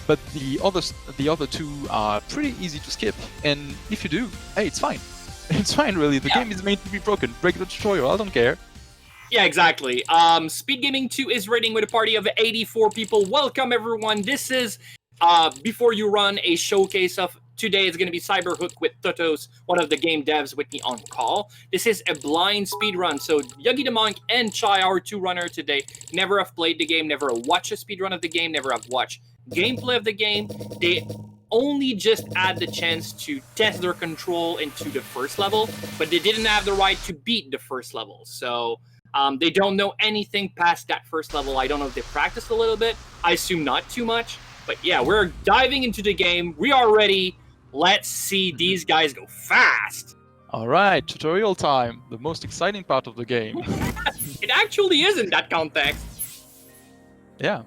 but the other two are pretty easy to skip, and if you do, hey, it's fine. It's fine, really. The game is made to be broken. Break the tutorial, I don't care. Yeah, exactly. Speed Gaming 2 is raiding with a party of 84 people. Welcome, everyone. This is B4URun, a showcase of today. It's going to be Cyberhook with Totos, one of the game devs with me on call. This is a blind speed run. So Yogidamonk and Czaj, our two runner today, never have played the game, never watched a speed run of the game, never have watched gameplay of the game. They only just had the chance to test their control into the first level, but they didn't have the right to beat the first level. So they don't know anything past that first level. I don't know if they practiced a little bit. I assume not too much. But yeah, we're diving into the game. We are ready. Let's see these guys go fast. All right, tutorial time. The most exciting part of the game. It actually is in that context. Yeah.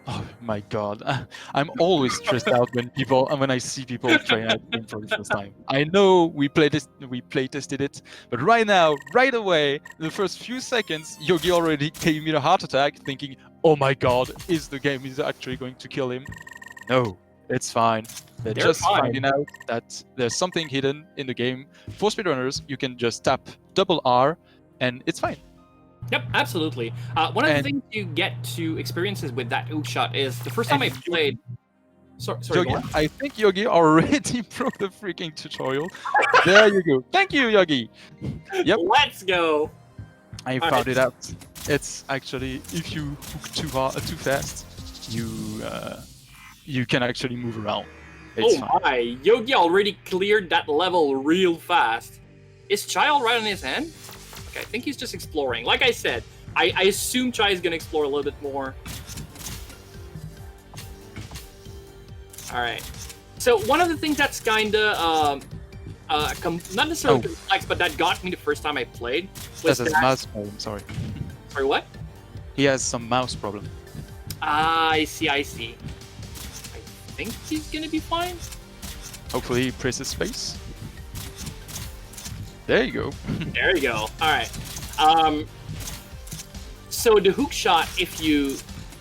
Oh my god, I'm always stressed out when I see people trying out the game for the first time. I know we play tested it, but right now, right away, the first few seconds, Yogi already gave me a heart attack, thinking, "Oh my god, is the game actually going to kill him?" No, it's fine. They're just finding out that there's something hidden in the game. For speedrunners, you can just tap double R, and it's fine. Yep, absolutely. One of the things you get to experiences with that hook shot is the first time I played. Sorry, Yogi, I think Yogi already broke the freaking tutorial. There you go. Thank you, Yogi. Yep. Let's go. I found it out. It's actually if you hook too fast, you can actually move around. It's fine. My! Yogi already cleared that level real fast. Is Czaj alright on his hand? I think he's just exploring. Like I said, I assume Czaj is going to explore a little bit more. Alright. So one of the things that's kind of, not necessarily complex, but that got me the first time I played was That's a mouse problem, sorry. Sorry, what? He has some mouse problem. Ah, I see. I think he's going to be fine. Hopefully he presses space. There you go. There you go. All right. So the hook shot, if you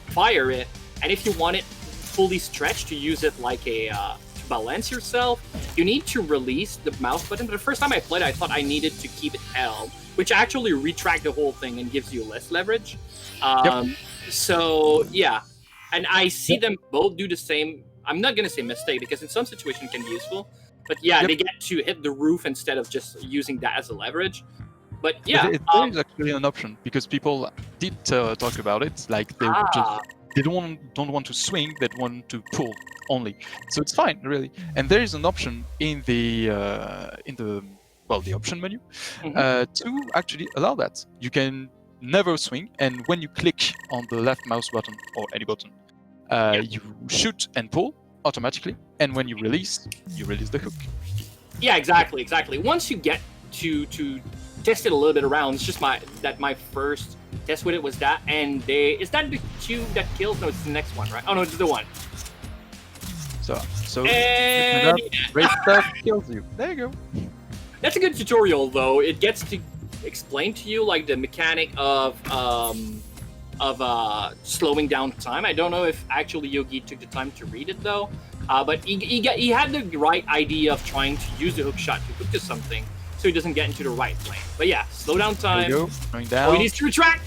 fire it, and if you want it fully stretched to use it like a to balance yourself, you need to release the mouse button. But the first time I played, I thought I needed to keep it held, which actually retract the whole thing and gives you less leverage. So yeah, and I see them both do the same. I'm not gonna say mistake because in some situations it can be useful. But yeah, they get to hit the roof instead of just using that as a leverage. But yeah, there is actually an option because people did talk about it. Like they don't want to swing; they want to pull only. So it's fine, really. And there is an option in the option menu to actually allow that. You can never swing, and when you click on the left mouse button or any button, you shoot and pull automatically, and when you release the hook. Yeah, exactly. Once you get to test it a little bit around, it's just my first test with it was that, and is that the cube that kills? No, it's the next one, right? Oh no, it's the one. So and great stuff kills you. There you go. That's a good tutorial, though. It gets to explain to you like the mechanic of slowing down time. I don't know if actually Yogi took the time to read it though, but he had the right idea of trying to use the hook shot to hook to something so he doesn't get into the right lane. But yeah, slow down time. There you go. Going down. Oh, he needs to retract.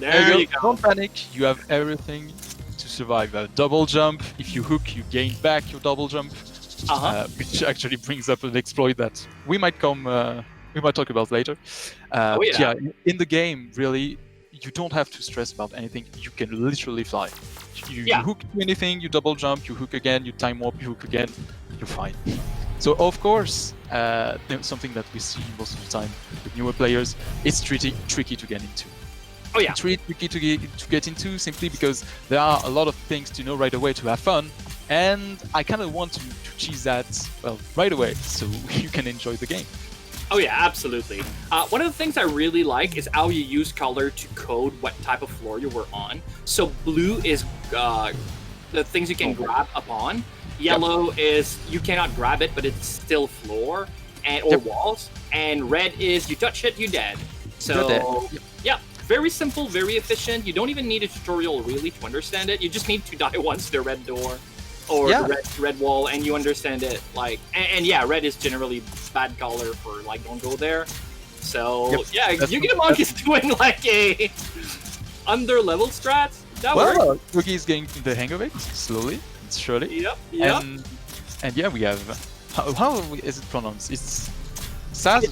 there you go. Don't panic. You have everything to survive. A double jump. If you hook, you gain back your double jump, which actually brings up an exploit that we might talk about later. Yeah, in the game, really. You don't have to stress about anything. You can literally fly. You hook to anything, you double jump, you hook again, you time warp, you hook again, you're fine. So of course, something that we see most of the time with newer players, it's tricky to get into. Oh yeah. It's really tricky to get into simply because there are a lot of things to know right away to have fun, and I kind of want to cheese that right away so you can enjoy the game. Oh yeah, absolutely. One of the things I really like is how you use color to code what type of floor you were on. So blue is the things you can grab upon. Yellow is you cannot grab it, but it's still floor or walls. And red is you touch it, you're dead. So you're dead. yeah. very simple, very efficient. You don't even need a tutorial really to understand it. You just need to die once the red door or the red wall, and you understand it. Like, and yeah, red is generally bad color for like don't go there. So yeah, Yogidamonk is doing like a under level strats. That works. Yogi is getting the hang of it slowly, surely. Yep. And yeah, we have how is it pronounced? It's Chai.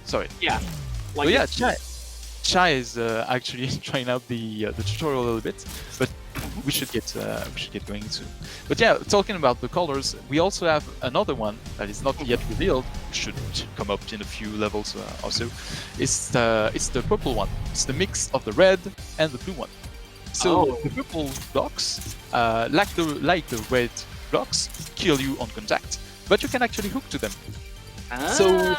Sorry. Yeah. Like Chai. Chai is actually trying out the tutorial a little bit, but we should get going soon. But yeah, talking about the colors, we also have another one that is not yet revealed. Should come up in a few levels or so. It's the purple one. It's the mix of the red and the blue one. So the purple blocks, like the red blocks, kill you on contact, but you can actually hook to them. So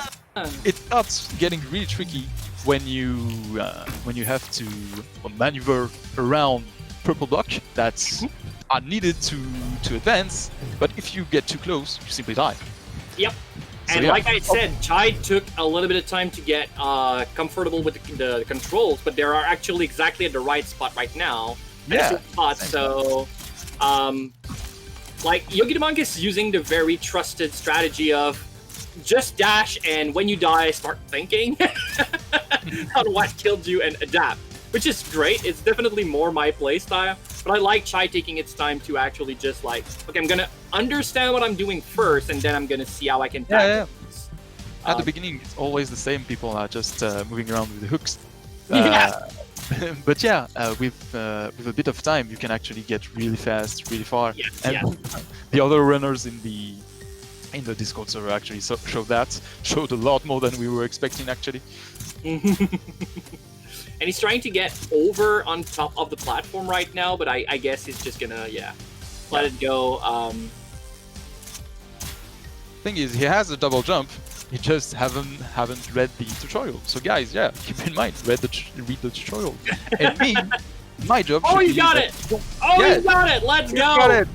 it starts getting really tricky when you have to maneuver around purple block that are needed to advance, but if you get too close, you simply die. Yep. So, and like I said, Chai took a little bit of time to get comfortable with the controls, but they are actually exactly at the right spot right now. Yeah. So, like Yogidamonk is using the very trusted strategy of just dash, and when you die, start thinking on what killed you and adapt, which is great. It's definitely more my playstyle, but I like Chai taking its time to actually just like, okay, I'm gonna understand what I'm doing first, and then I'm gonna see how I can tackle this. At the beginning, it's always the same. People are just moving around with the hooks. But yeah, with a bit of time, you can actually get really fast, really far. The other runners in the Discord server actually showed a lot more than we were expecting actually. And he's trying to get over on top of the platform right now, but I guess he's just gonna let it go. Thing is, he has a double jump. He just haven't read the tutorial. So guys, keep in mind, read the tutorial. And me, my job. Oh, you got it! You got it! Let's go! Got it.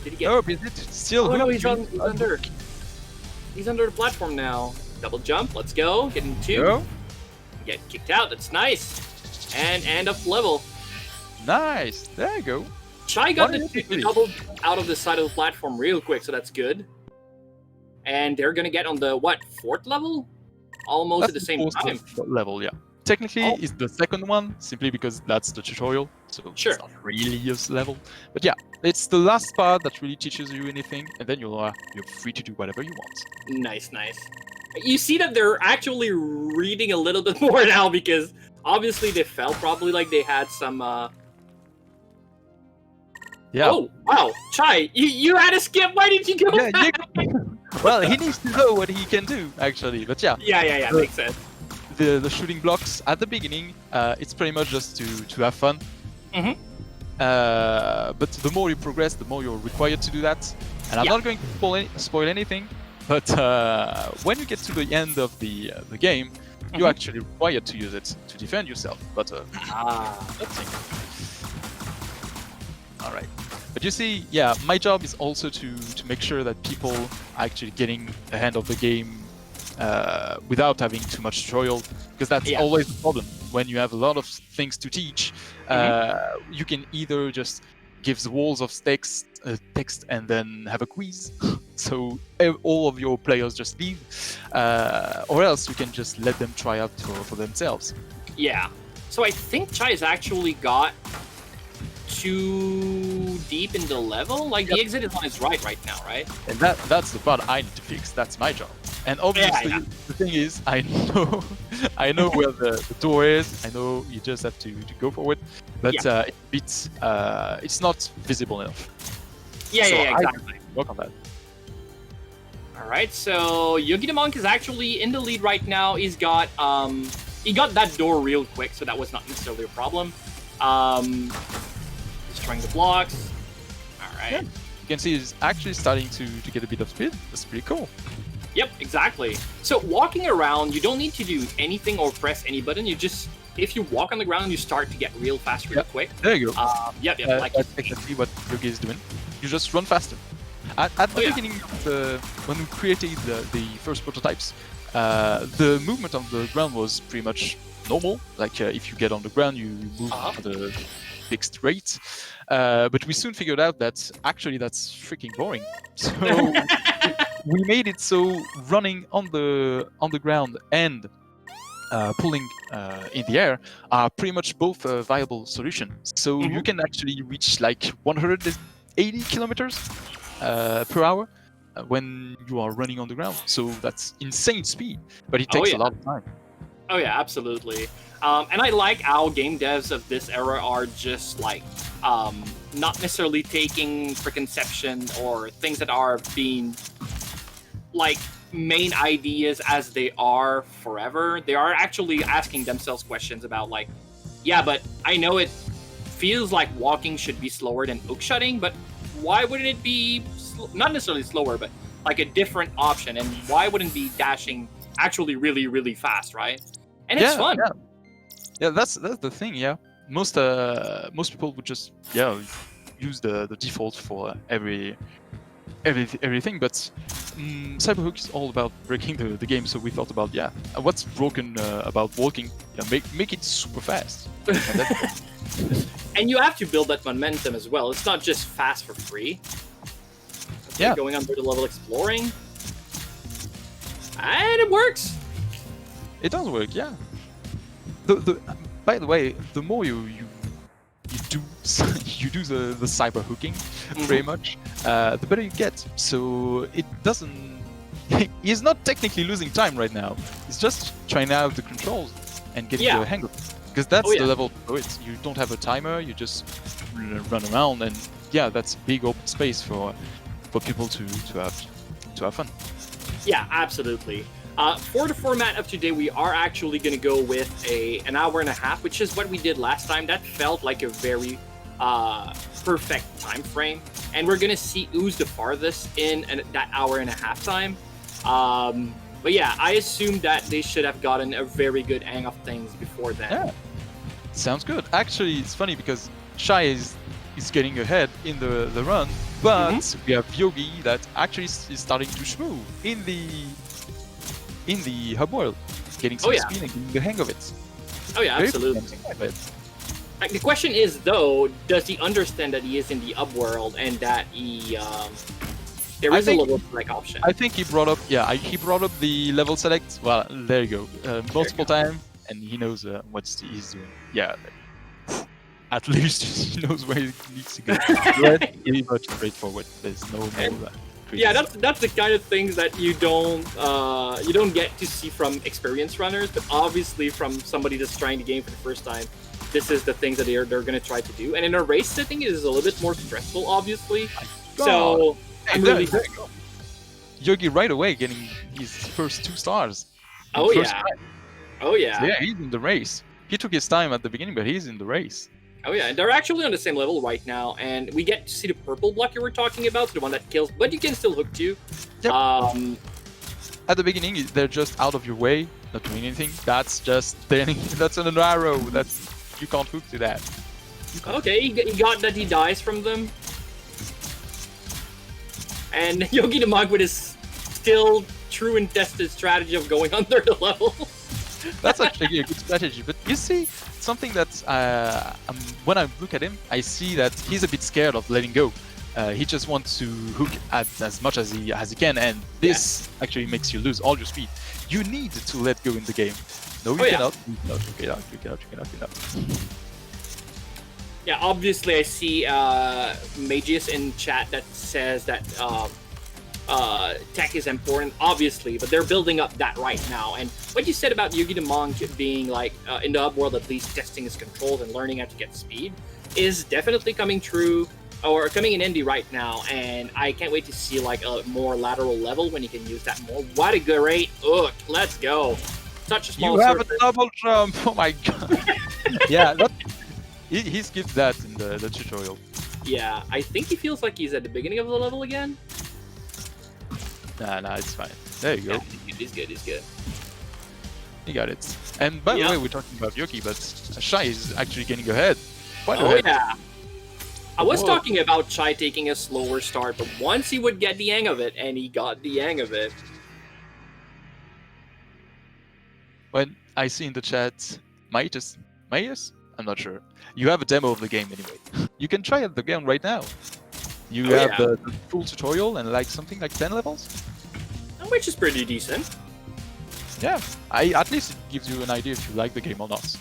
Did he get? Oh, is it still? Oh no, he's under. He's under the platform now. Double jump. Let's go. Get in 2. Go. Get kicked out. That's nice. And end up level. Nice. There you go. Chai got the double out of the side of the platform real quick, so that's good. And they're gonna get on the 4th level, almost That's at the same time. Level, yeah. Technically, it's the second one, simply because that's the tutorial, so it's not really a level. But yeah, it's the last part that really teaches you anything, and then you're free to do whatever you want. Nice. You see that they're actually reading a little bit more now, because obviously they felt probably like they had some. Yeah. Oh wow, Chai, you had to skip. Why did you go? Well, he needs to know what he can do, actually. But yeah. Yeah, makes sense. The shooting blocks at the beginning, it's pretty much just to have fun. But the more you progress, the more you're required to do that. And I'm not going to spoil anything, but when you get to the end of the game, you're actually required to use it to defend yourself. But that's it. All right. But you see, my job is also to make sure that people are actually getting a hand of the game without having too much tutorial, because that's always the problem. When you have a lot of things to teach, you can either just give the walls of text and then have a quiz, so all of your players just leave, or else you can just let them try out for themselves. Yeah. So I think Chai has actually got too deep in the level. Like the exit is on his right now, right? And that's the part I need to fix. That's my job. And obviously, the thing is, I know where the door is. I know you just have to go forward, but it's not visible enough. Exactly. Work on that. All right, so Yogidamonk is actually in the lead right now. He got that door real quick, so that was not necessarily a problem. Destroying the blocks. All right. Yeah. You can see he's actually starting to get a bit of speed. That's pretty cool. Yep, exactly. So walking around, you don't need to do anything or press any button. You just, if you walk on the ground, you start to get real fast, real quick. There you go. Like that's exactly what Yogi is doing. You just run faster. At the beginning, when we created the first prototypes, The movement on the ground was pretty much normal. Like if you get on the ground, you move at a fixed rate. But we soon figured out that actually that's freaking boring. So we made it so running on the ground and pulling in the air are pretty much both a viable solution. So you can actually reach like 180 kilometers per hour when you are running on the ground. So that's insane speed, but it takes a lot of time. Oh yeah, absolutely. And I like how game devs of this era are just like not necessarily taking preconception or things that are being like main ideas as they are forever. They are actually asking themselves questions about like, yeah, but I know it feels like walking should be slower than hook shotting, but why wouldn't it be not necessarily slower, but like a different option? And why wouldn't be dashing actually really, really fast, right? And it's fun. Yeah, that's the thing. Yeah, most people would just use the default for everything, but Cyberhook is all about breaking the game. So we thought about what's broken about walking? Yeah, make it super fast. And you have to build that momentum as well. It's not just fast for free. Yeah, going under the level exploring, and it works. It does work, yeah. By the way, the more you do the cyber hooking, pretty much, the better you get. So it doesn't. He's not technically losing time right now. He's just trying out the controls and getting the hang of it. Because that's the level for it. You don't have a timer. You just run around, and that's big open space for people to have fun. Yeah, absolutely. For the format of today, we are actually going to go with an hour and a half, which is what we did last time. That felt like a very perfect time frame. And we're going to see who's the farthest in that hour and a half time. But yeah, I assume that they should have gotten a very good hang of things before then. Yeah, sounds good. Actually, it's funny because Shai is getting ahead in the run, but we have Yogi that actually is starting to schmoo in the hub world, getting some speed and getting the hang of it. Oh yeah, absolutely. Like, the question is though, does he understand that he is in the hub world and that he there is a level select option? I think he brought up he brought up the level select. Well, there you go, multiple times, and he knows what he's doing. Yeah. At least he knows where he needs to go. Red is much straightforward. There's no yeah, that's the kind of things that you don't get to see from experienced runners, but obviously from somebody that's trying the game for the first time, this is the things that they're going to try to do. And in a race setting, it is a little bit more stressful, obviously. So I'm really Yogi right away getting his first 2 stars. Oh yeah. So yeah, he's in the race. He took his time at the beginning, but he's in the race. Oh yeah, and they're actually on the same level right now, and we get to see the purple block you were talking about, the one that kills, but you can still hook too. Yep. At the beginning, they're just out of your way, not doing anything. That's just standing. That's an arrow. You can't hook to that. Okay, he got that he dies from them. And Yogidamonk with his still true and tested strategy of going under the level. That's actually a good strategy, but you see, something that's when I look at him, I see that he's a bit scared of letting go. He just wants to hook as much as he can, and this actually makes you lose all your speed. You need to let go in the game. No, you cannot. You cannot. Yeah, obviously I see Magius in chat that says that tech is important, obviously, but they're building up that right now. And what you said about Yogidamonk being like in the hub world, at least testing his controls and learning how to get speed, is definitely coming true or coming in Indy right now. And I can't wait to see like a more lateral level when you can use that more. What a great hook! Let's go. Such a small. You have a double jump. Oh my god. Yeah, he skipped that in the tutorial. Yeah, I think he feels like he's at the beginning of the level again. Nah, it's fine. There you go. Yeah, he's good. He got it. And by the way, we're talking about Yogi, but Shai is actually getting ahead. Quite ahead. Yeah. I was Whoa. talking about Chai taking a slower start, but once he would get the hang of it, and he got the hang of it. when I see in the chat, Maius, I'm not sure. You have a demo of the game anyway. You can try out the game right now. You have the full tutorial and like something like 10 levels. Which is pretty decent. Yeah, at least it gives you an idea if you like the game or not.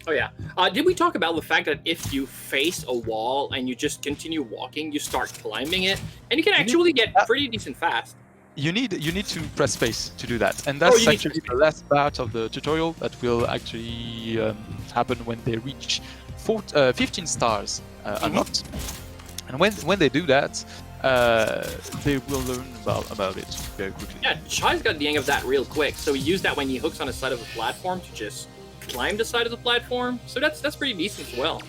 Oh yeah. Did we talk about the fact that if you face a wall and you just continue walking, you start climbing it, and you can actually get pretty decent fast? You need to press space to do that, and that's actually the last part of the tutorial that will actually happen when they reach 15 stars unlocked. And when they do that, they will learn about it very quickly. Yeah, Chai's got the hang of that real quick. So he used that when he hooks on the side of a platform to just climb the side of the platform. So that's pretty decent as well.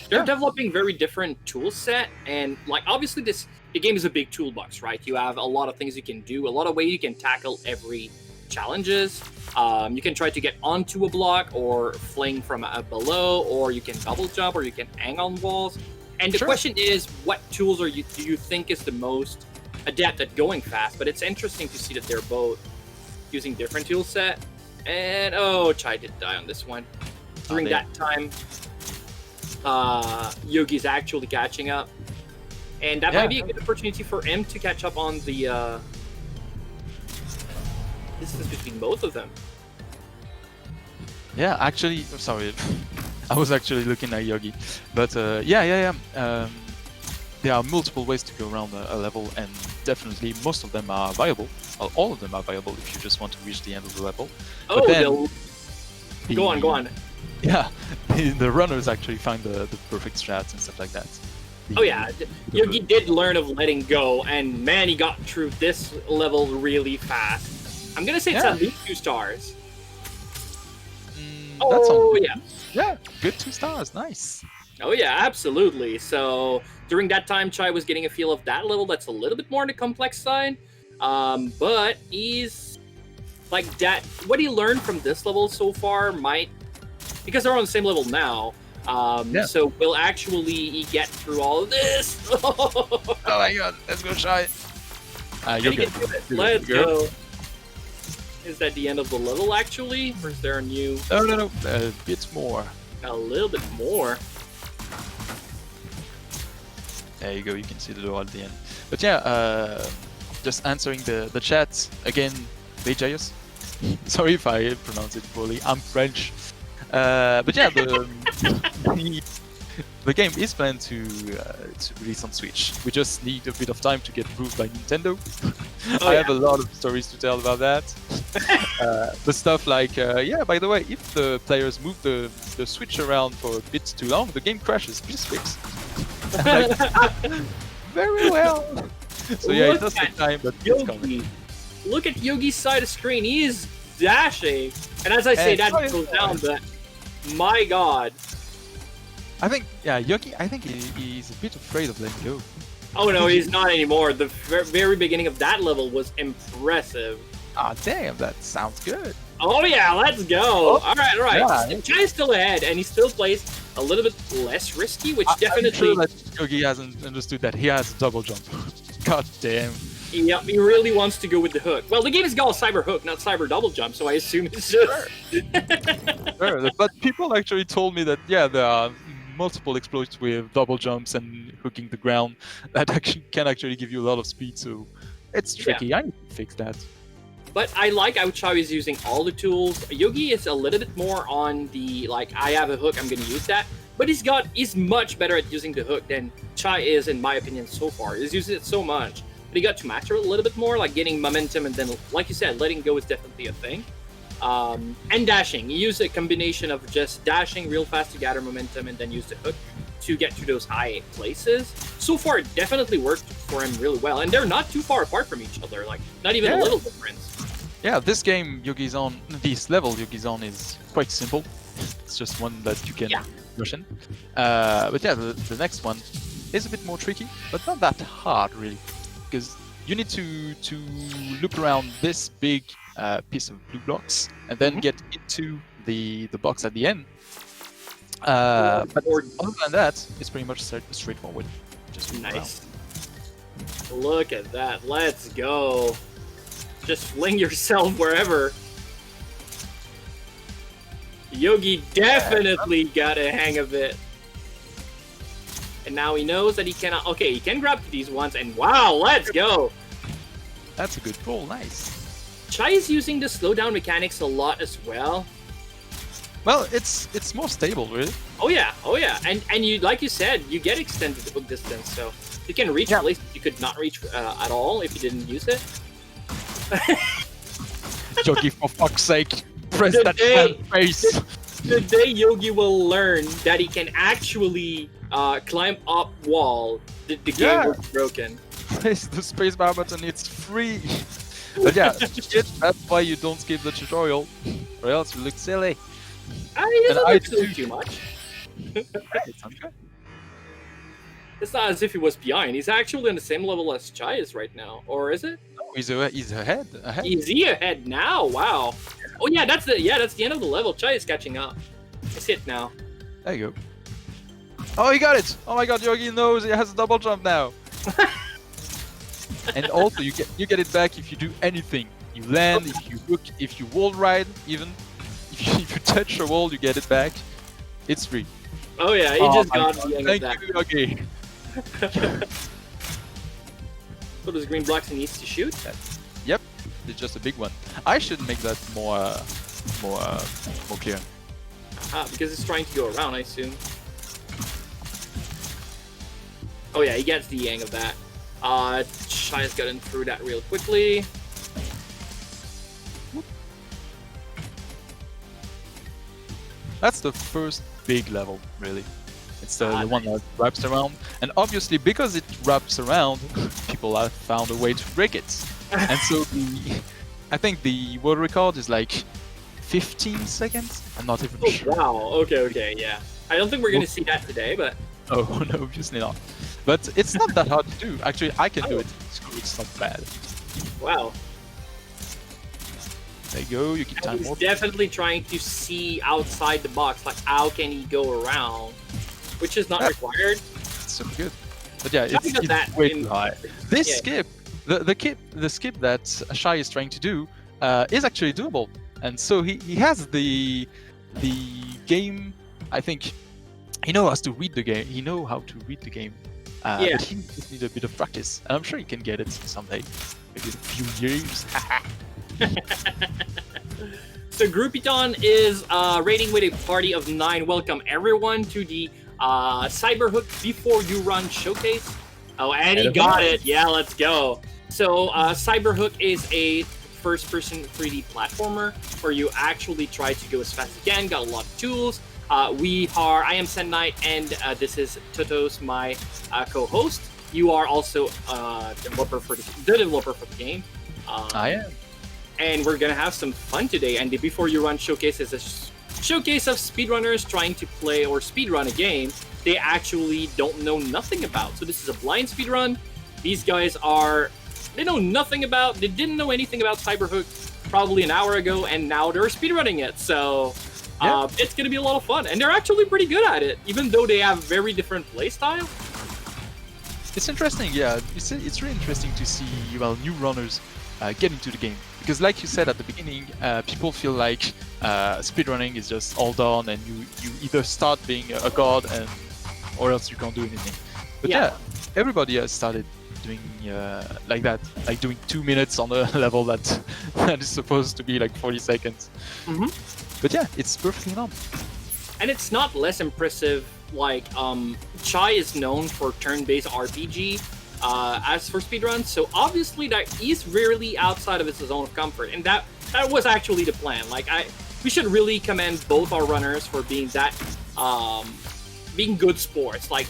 They're developing very different tool set, and like obviously the game is a big toolbox, right? You have a lot of things you can do, a lot of ways you can tackle every challenges. You can try to get onto a block or fling from below, or you can double jump, or you can hang on walls. And the question is, what tools do you think is the most adept at going fast? But it's interesting to see that they're both using different tool set. And Chai did die on this one. During that time, Yogi's actually catching up, and that might be a good opportunity for him to catch up on the distance between both of them. Yeah, actually, sorry, I was actually looking at Yogi, but there are multiple ways to go around a level, and definitely most of them are viable. Well, all of them are viable if you just want to reach the end of the level. Go on. Yeah, the runners actually find the perfect strats and stuff like that. Yogi did learn of letting go, and man, he got through this level really fast. I'm gonna say it's at least 2 stars. Yeah, good 2 stars, nice. Oh yeah, absolutely. So during that time, Chai was getting a feel of that level that's a little bit more on the complex side. But he's like that. What he learned from this level so far might, because they're on the same level now. So will actually get through all of this. Oh my god, let's go, Chai. You're good. Let's go. Is that the end of the level actually, or is there a new? No, a bit more. A little bit more. There you go. You can see the door at the end. But yeah, just answering the chat again, B4URun. Sorry if I pronounce it poorly. I'm French. But yeah, the game is planned to release on Switch. We just need a bit of time to get approved by Nintendo. I have a lot of stories to tell about that. The stuff like, by the way, if the players move the Switch around for a bit too long, the game crashes. Please fix. Like, very well. So yeah, it does take time, but it's coming. Look at Yogi's side of the screen. He is dashing. And as I say, that goes down, but my god. I think, Yogi, I think he's a bit afraid of letting go. Oh no, he's not anymore. The very beginning of that level was impressive. Ah, damn, that sounds good. Oh yeah, let's go. All right. Yeah. Chai's still ahead, and he still plays a little bit less risky, which definitely... I'm sure that Yogi hasn't understood that he has a double jump. God damn. Yeah, he really wants to go with the hook. Well, the game is called Cyber Hook, not Cyber Double Jump, so I assume it's just... Sure, but people actually told me that, there are multiple exploits with double jumps and hooking the ground that can actually give you a lot of speed, so it's tricky. I need to fix that. But I like how Chai is using all the tools. Yogi is a little bit more on the, like, I have a hook, I'm going to use that. But he's much better at using the hook than Chai is, in my opinion, so far. He's using it so much. But he got to master it a little bit more, like getting momentum, and then, like you said, letting go is definitely a thing. And dashing. You use a combination of just dashing real fast to gather momentum, and then use the hook to get to those high places. So far, it definitely worked for him really well. And they're not too far apart from each other, like, not even a little difference. Yeah, this game this level Yogi's on is quite simple. It's just one that you can rush in. But yeah, the next one is a bit more tricky, but not that hard really, because you need to loop around this big piece of blue blocks and then get into the box at the end. But other than that, it's pretty much straightforward. Just nice. Look at that. Let's go. Just fling yourself wherever. Yogi definitely got a hang of it. And now he knows that he cannot... Okay, he can grab these ones, and wow, let's go! That's a good pull, nice. Czaj is using the slowdown mechanics a lot as well. Well, it's more stable, really. Oh yeah, and you, like you said, you get extended hook distance, so you can reach places you could not reach at all if you didn't use it. Yogi, for fuck's sake, press The that day- damn face. The day Yogi will learn that he can actually climb up wall, the game will be broken. Press the spacebar button, it's free. But yeah, shit, that's why you don't skip the tutorial, or else you look silly. He doesn't I look do. too much. It's okay. It's not as if he was behind. He's actually on the same level as Czaj is right now, or is it? No, he's ahead. Is he ahead now? Wow. Oh yeah, that's the end of the level. Czaj is catching up. It's it now. There you go. Oh, he got it! Oh my god, Yogi knows he has a double jump now. And also, you get it back if you do anything. You land, if you hook, if you wall ride, even if you touch a wall, you get it back. It's free. Oh yeah, he just got the end of Thank that. you, Yogi. So those green blocks he needs to shoot? Yep, it's just a big one. I should make that more clear. Because it's trying to go around, I assume. Oh yeah, he gets the hang of that. Czaj's gotten through that real quickly. That's the first big level, really. It's the one nice. that wraps around, and obviously because it wraps around, people have found a way to break it. And so I think the world record is like 15 seconds. I'm not even sure. Wow, okay, yeah. I don't think we're gonna see that today, but... Oh no, obviously not. But it's not that hard to do. Actually, I can do it. It's not bad. Wow. There you go. You keep time He's more. definitely trying to see outside the box, like how can he go around? Which is not required. It's so good. But yeah, Try to get that it's way in- too high. This Yeah. skip, the skip that Czaj is trying to do, is actually doable. And so he has the game. I think he knows how to read the game. He knows how to read the game. Yeah. But he just needs a bit of practice, and I'm sure he can get it someday, maybe in a few years. So Groupiton is raiding with a party of 9. Welcome everyone to the Cyberhook B4URun showcase. Oh, and he got it. Yeah, let's go. So Cyberhook is a first-person 3D platformer where you actually try to go as fast as you can. Got a lot of tools. I am Sen Knight, and this is Totos, my co-host. You are also the developer for the game. I am. And we're gonna have some fun today. And the Before You Run showcase is a showcase of speedrunners trying to play or speedrun a game they actually don't know nothing about. So this is a blind speedrun. These guys they know nothing about, they didn't know anything about Cyberhook probably an hour ago, and now they're speedrunning it. So it's gonna be a lot of fun. And they're actually pretty good at it, even though they have very different playstyle. It's interesting, yeah. It's really interesting to see new runners get into the game, because like you said at the beginning, people feel like speedrunning is just all done, and you either start being a god or else you can't do anything. But yeah, everybody has started doing like that, like doing 2 minutes on a level that is supposed to be like 40 seconds. But yeah, it's perfectly normal. And it's not less impressive. Like Czaj is known for turn-based RPG as for speedruns, so obviously that he's rarely outside of his zone of comfort, and that was actually the plan. Like we should really commend both our runners for being that being good sports. Like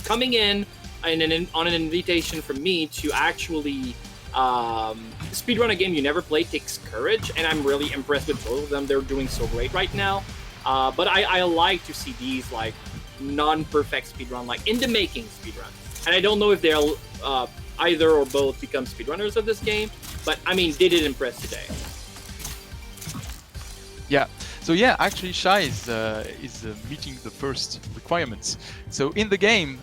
coming in on an invitation from me to actually speedrun a game you never played takes courage, and I'm really impressed with both of them. They're doing so great right now. But I like to see these like non-perfect speedrun, like in the making speedrun. And I don't know if they'll either or both become speedrunners of this game, but I mean, they did impress today. Yeah, So yeah, actually, Shy is meeting the first requirements. So in the game,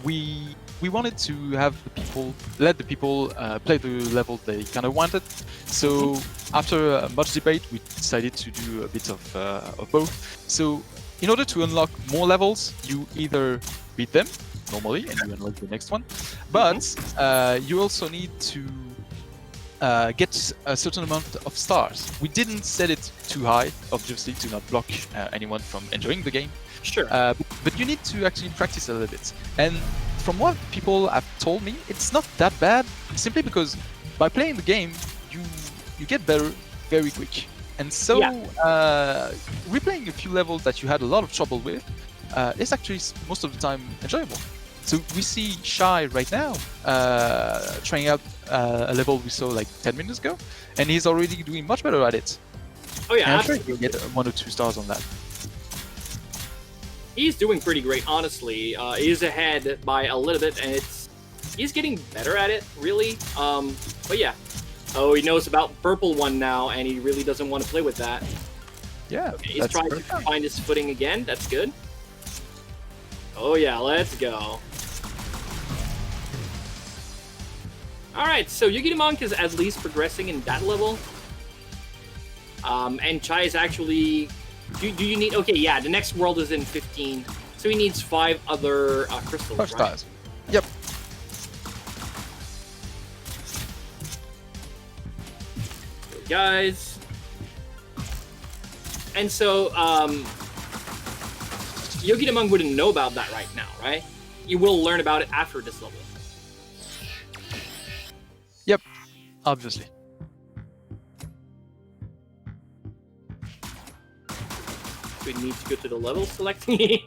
we wanted to have the people let the people play the level they kind of wanted. So after much debate, we decided to do a bit of both. So in order to unlock more levels, you either beat them normally and you unlock the next one, but you also need to get a certain amount of stars. We didn't set it too high, obviously, to not block anyone from enjoying the game. Sure. But you need to actually practice a little bit. And from what people have told me, it's not that bad, simply because by playing the game, you get better very quick. And so replaying a few levels that you had a lot of trouble with is actually most of the time enjoyable. So we see Shy right now trying out a level we saw like 10 minutes ago, and he's already doing much better at it. Oh yeah, I'm sure he'll get 1 or 2 stars on that. He's doing pretty great, honestly. He's ahead by a little bit, and he's getting better at it, really. But yeah. Oh, he knows about purple one now, and he really doesn't want to play with that. Yeah. Okay, he's trying to find his footing again. That's good. Oh yeah, let's go. Alright, so Yogidamonk is at least progressing in that level. And Chai is actually... Do you need... Okay, yeah, the next world is in 15. So he needs 5 other crystals, 5 stars. Yep. Guys. And so, Yogidamonk wouldn't know about that right now, right? You will learn about it after this level. Yep, obviously. We need to go to the level selecting.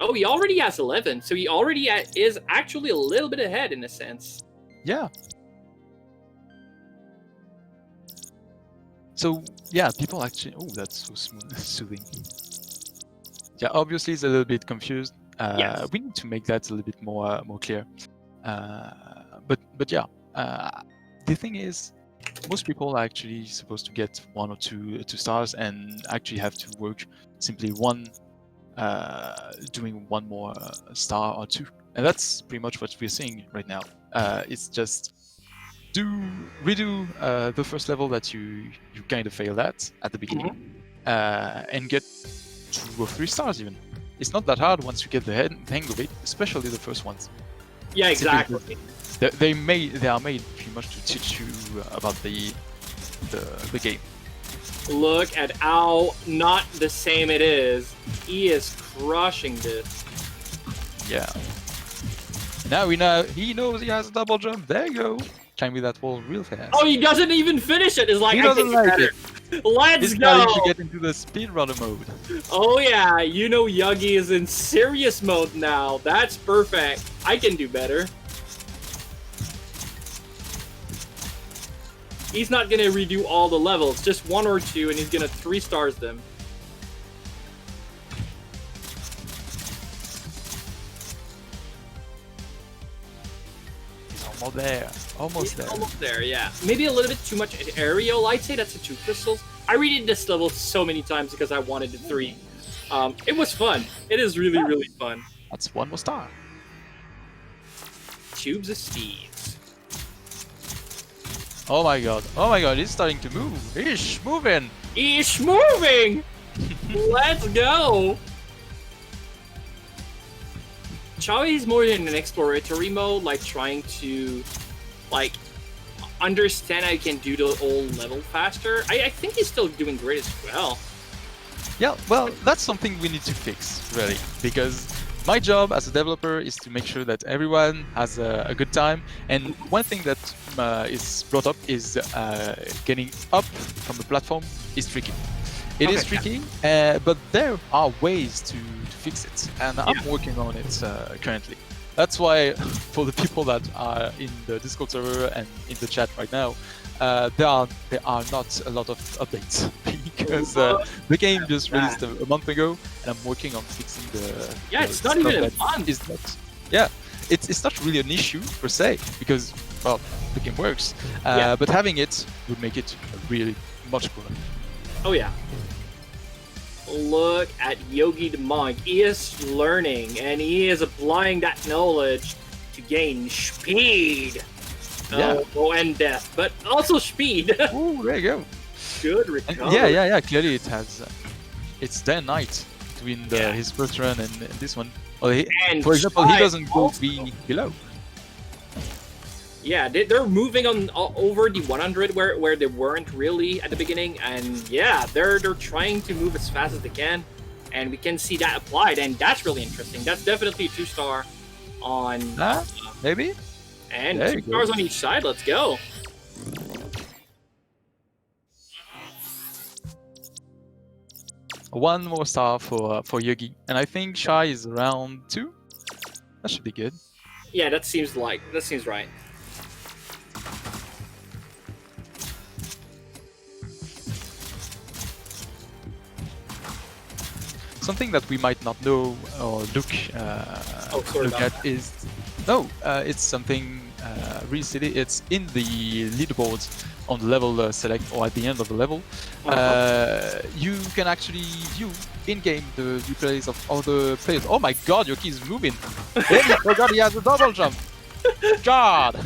Oh, he already has 11, so he already is actually a little bit ahead in a sense. Yeah. So yeah, people actually. Oh, that's so smooth, soothing. Yeah, obviously he's a little bit confused. Yes. We need to make that a little bit more clear. But yeah, the thing is, most people are actually supposed to get 1 or 2 stars and actually have to work simply doing 1 more star or 2, and that's pretty much what we're seeing right now. It's just redo the first level that you kind of failed at the beginning, and get 2 or 3 stars even. It's not that hard once you get the hang of it, especially the first ones. Yeah, exactly. They are made pretty much to teach you about the game. Look at how not the same it is. He is crushing this. Yeah. Now we know he knows he has a double jump. There you go. Climb with that wall real fast. Oh, he doesn't even finish it. It's like, he I doesn't think like better. it. Let's This go. guy needs to get into the speedrunner mode. Oh yeah, you know Yogi is in serious mode now. That's perfect. I can do better. He's not gonna redo all the levels, just 1 or 2, and he's gonna 3 stars them. He's almost there. Almost there. Almost there, yeah. Maybe a little bit too much aerial. I'd say that's a 2 crystals. I redid this level so many times because I wanted the 3. It was fun. It is really, really fun. That's 1 more star. Tubes of Steeds. Oh my god. Oh my god, he's starting to move. He's moving. He's moving! Let's go! Chawi is more in an exploratory mode, like trying to, like, understand how you can do the old level faster. I think he's still doing great as well. Yeah, well, that's something we need to fix, really, because my job as a developer is to make sure that everyone has a good time, and one thing that is brought up is getting up from the platform is tricky. It is tricky, but there are ways to fix it, and I'm working on it currently. That's why, for the people that are in the Discord server and in the chat right now, there are not a lot of updates because the game just released a month ago, and I'm working on fixing the. Yeah, it's not even a month. It's not. Yeah, it's not really an issue per se because well, the game works. But having it would make it really much cooler. Oh yeah. Look at Yogidamonk. He is learning and he is applying that knowledge to gain speed. Yeah. And death, but also speed. Ooh, there you go. Good And recovery. yeah. Clearly, it has. It's day and night between his first run and this one. Well, for example, he doesn't go below. Yeah, they're moving on over the 100 where they weren't really at the beginning, and yeah, they're trying to move as fast as they can, and we can see that applied, and that's really interesting. That's definitely a 2-star on Maybe. And 2 stars on each side. Let's go. One more star for Yogi, and I think Shai is around 2. That should be good. Yeah, that seems right. Something that we might not know or look at is it's something really silly. It's in the leaderboards on the level select or at the end of the level. You can actually view in-game the replays of other players. Oh my god, Yoki is moving! Oh god, he has a double jump! God!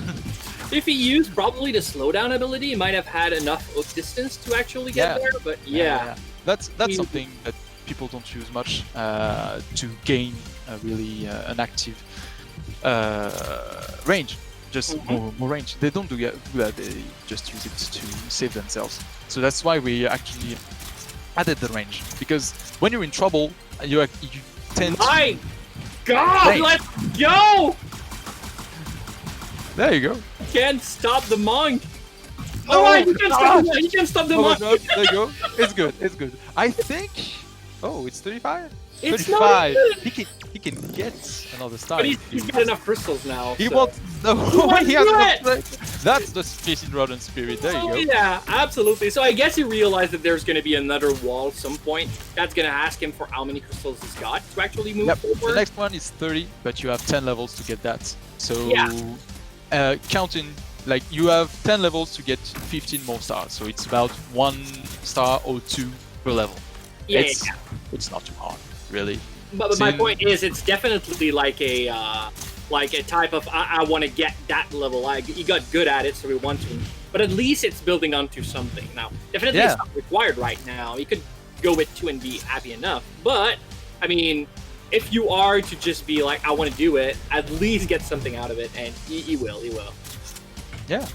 If he used probably the slowdown ability, he might have had enough hook distance to actually get there, but yeah. That's something that people don't use much to gain really an active range. Just more range. They don't do that, they just use it to save themselves. So that's why we actually added the range, because when you're in trouble, you tend My God, let's go! There you go. Can't stop the monk. Oh, you can't stop the monk. There you go. It's good. I think. Oh, it's 35. It's 35. He can get another star. But he's got enough crystals now. He so. wants no. He has that's the Jason Rodden spirit. There you go. Yeah, absolutely. So I guess he realized that there's going to be another wall at some point. That's going to ask him for how many crystals he's got to actually move forward. The next one is 30, but you have 10 levels to get that. So counting, like you have 10 levels to get 15 more stars. So it's about 1 star or 2 per level. It's not too hard, really. But my point is, it's definitely like a type of I want to get that level. He got good at it, so we want to. But at least it's building onto something. Now, definitely it's not required right now. You could go with 2 and be happy enough. But I mean, if you are to just be like, I want to do it, at least get something out of it, and he will. Yeah.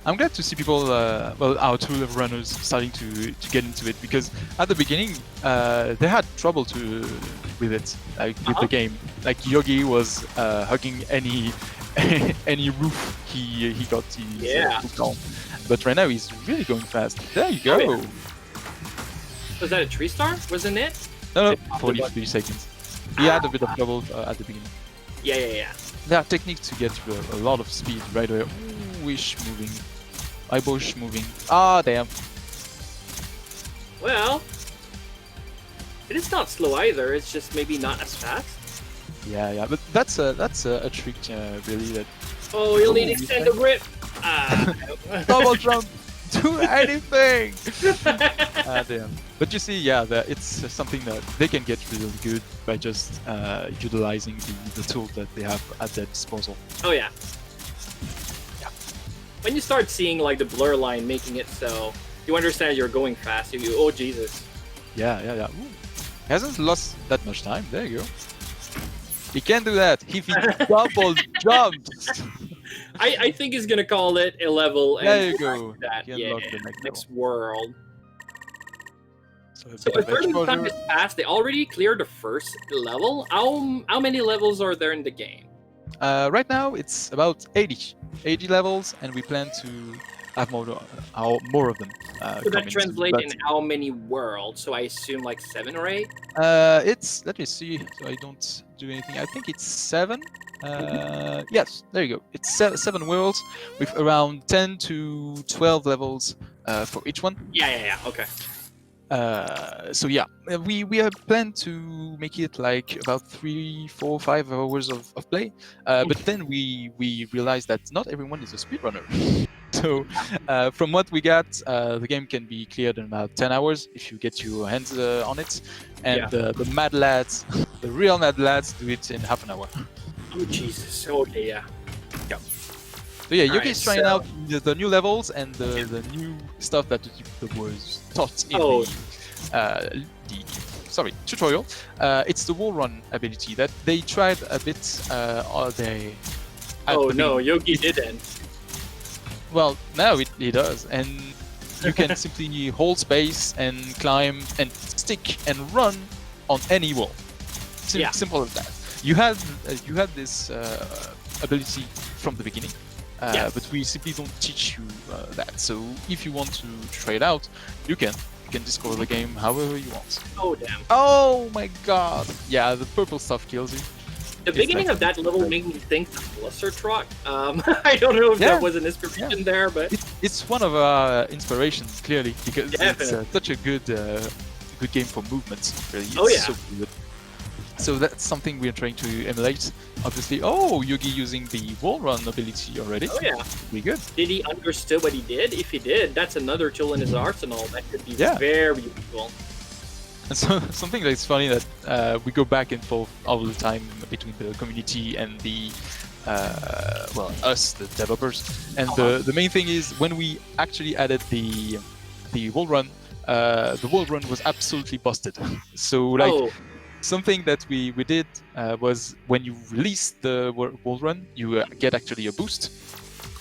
I'm glad to see people, our two runners starting to get into it, because at the beginning they had trouble with it, like with the game. Like Yogi was hugging any roof he got hooked on, but right now he's really going fast. There you go. Was that a 3-star? Wasn't it? No, 43 seconds. He had a bit of trouble at the beginning. Yeah. There are techniques to get a lot of speed right away. Wish moving. Eyebush moving. Ah, damn. Well, it is not slow either. It's just maybe not as fast. Yeah. But that's a trick, really. That. Oh, you'll need extended grip. Double jump. Do anything. Damn. But you see, it's something that they can get really good by just utilizing the tools that they have at their disposal. Oh yeah. When you start seeing like the blur line making it so you understand you're going fast, oh Jesus. Yeah. Ooh. He hasn't lost that much time. There you go. He can do that. He double jumps. I think he's gonna call it a level. There you go. That. The next world. So a third of time has passed. They already cleared the first level. How many levels are there in the game? Right now it's about 80 levels, and we plan to have more of them. So that translates in how many worlds? So I assume like 7 or 8? It's, let me see, so I don't do anything. I think it's 7. Yes, there you go. It's 7 worlds with around 10 to 12 levels for each one. Yeah, okay. So yeah, we have planned to make it like about 3, 4, 5 hours of play, but then we realized that not everyone is a speedrunner. So from what we got, the game can be cleared in about 10 hours if you get your hands on it, and the mad lads, the real mad lads, do it in half an hour. Oh Jesus! Okay, yeah. So yeah, Alright, Yuki's trying so- out the new levels and the new stuff that was taught in the tutorial. It's the wall run ability that they tried a bit. Oh no, Yogi didn't. Well, now it does, and you can simply hold space and climb and stick and run on any wall. Simple as that. You had this ability from the beginning. But we simply don't teach you that. So if you want to try it out, you can discover the game however you want. Oh damn! Oh my god! Yeah, the purple stuff kills you. The beginning of that level made me think of Blizzard Truck. I don't know if there was an inspiration there, but it's one of our inspirations clearly because Definitely. it's such a good game for movement. Really, it's Oh, yeah. so good. So that's something we're trying to emulate. Obviously, Yogi using the wall run ability already. oh yeah. Pretty good. Did he understood what he did? If he did, that's another tool in his arsenal that could be very useful. And so something that's funny that we go back and forth all the time between the community and the us, the developers. And the main thing is when we actually added the wall run was absolutely busted. So like something that we did was when you release the wall run, you get actually a boost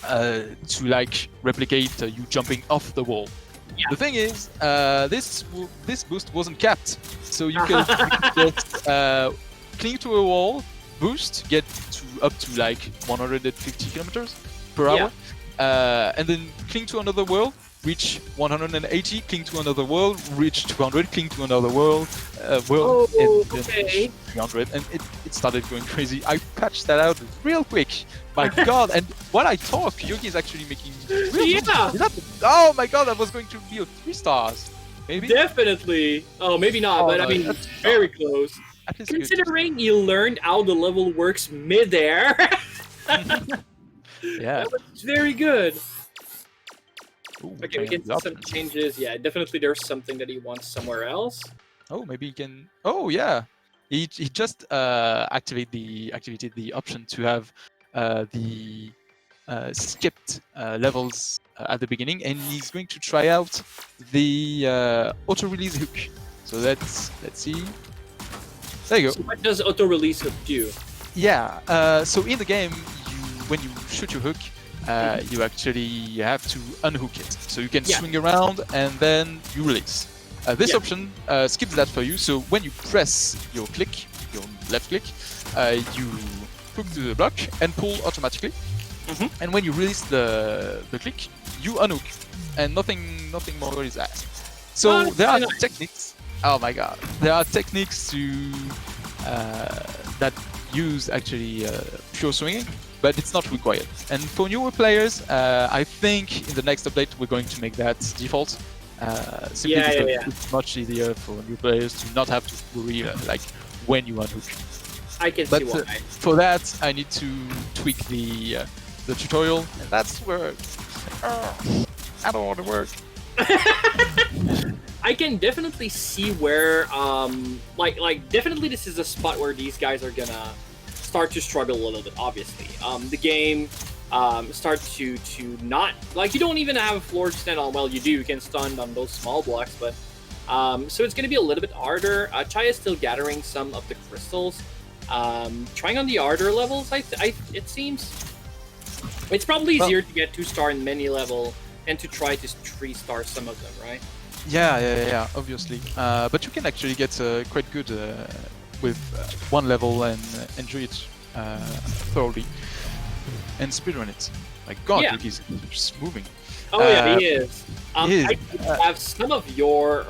to like replicate you jumping off the wall. Yeah. The thing is, this boost wasn't capped, so you could just cling to a wall, boost, get up to like 150 kilometers per hour, and then cling to another wall, reach 180, cling to another wall, reach 200, cling to another wall, and then reach 300, and it started going crazy. I patched that out real quick. My god, and while I talk, Yogi is actually making oh my god, that was going to be a 3 stars. Maybe? Definitely. Oh, maybe not, but I mean, very close. Considering you learned how the level works mid-air. Yeah. That was very good. Ooh, Okay, we can see some changes. Yeah, definitely there's something that he wants somewhere else. Oh, maybe he can. Oh, yeah. He just activated the option to have the skipped levels at the beginning, and he's going to try out the auto-release hook. So let's see. There you go. So what does auto-release hook do? Yeah. So in the game, when you shoot your hook, you actually have to unhook it. So you can swing around and then you release. This option skips that for you. So when you press your left click, you hook to the block and pull automatically. And when you release the click, you unhook, and nothing more is asked. So there are techniques. Oh my god, there are techniques to that use actually pure swinging, but it's not required. And for newer players, I think in the next update we're going to make that default. Simply because it's much easier for new players to not have to worry like when you unhook. I can see why. For that, I need to tweak the tutorial, and that's where I don't want to work. I can definitely see where, like definitely this is a spot where these guys are gonna start to struggle a little bit. Obviously, the game starts to not like you don't even have a floor to stand on. Well, you do. You can stand on those small blocks, but so it's gonna be a little bit harder. Chai is still gathering some of the crystals. Trying on the harder levels, it seems it's probably easier to get 2-star in many level and to try to 3-star some of them, right? Yeah, obviously. But you can actually get quite good with one level and enjoy it thoroughly and speedrun it. Like God, he's just moving. Oh yeah, he is. He is. I have some of your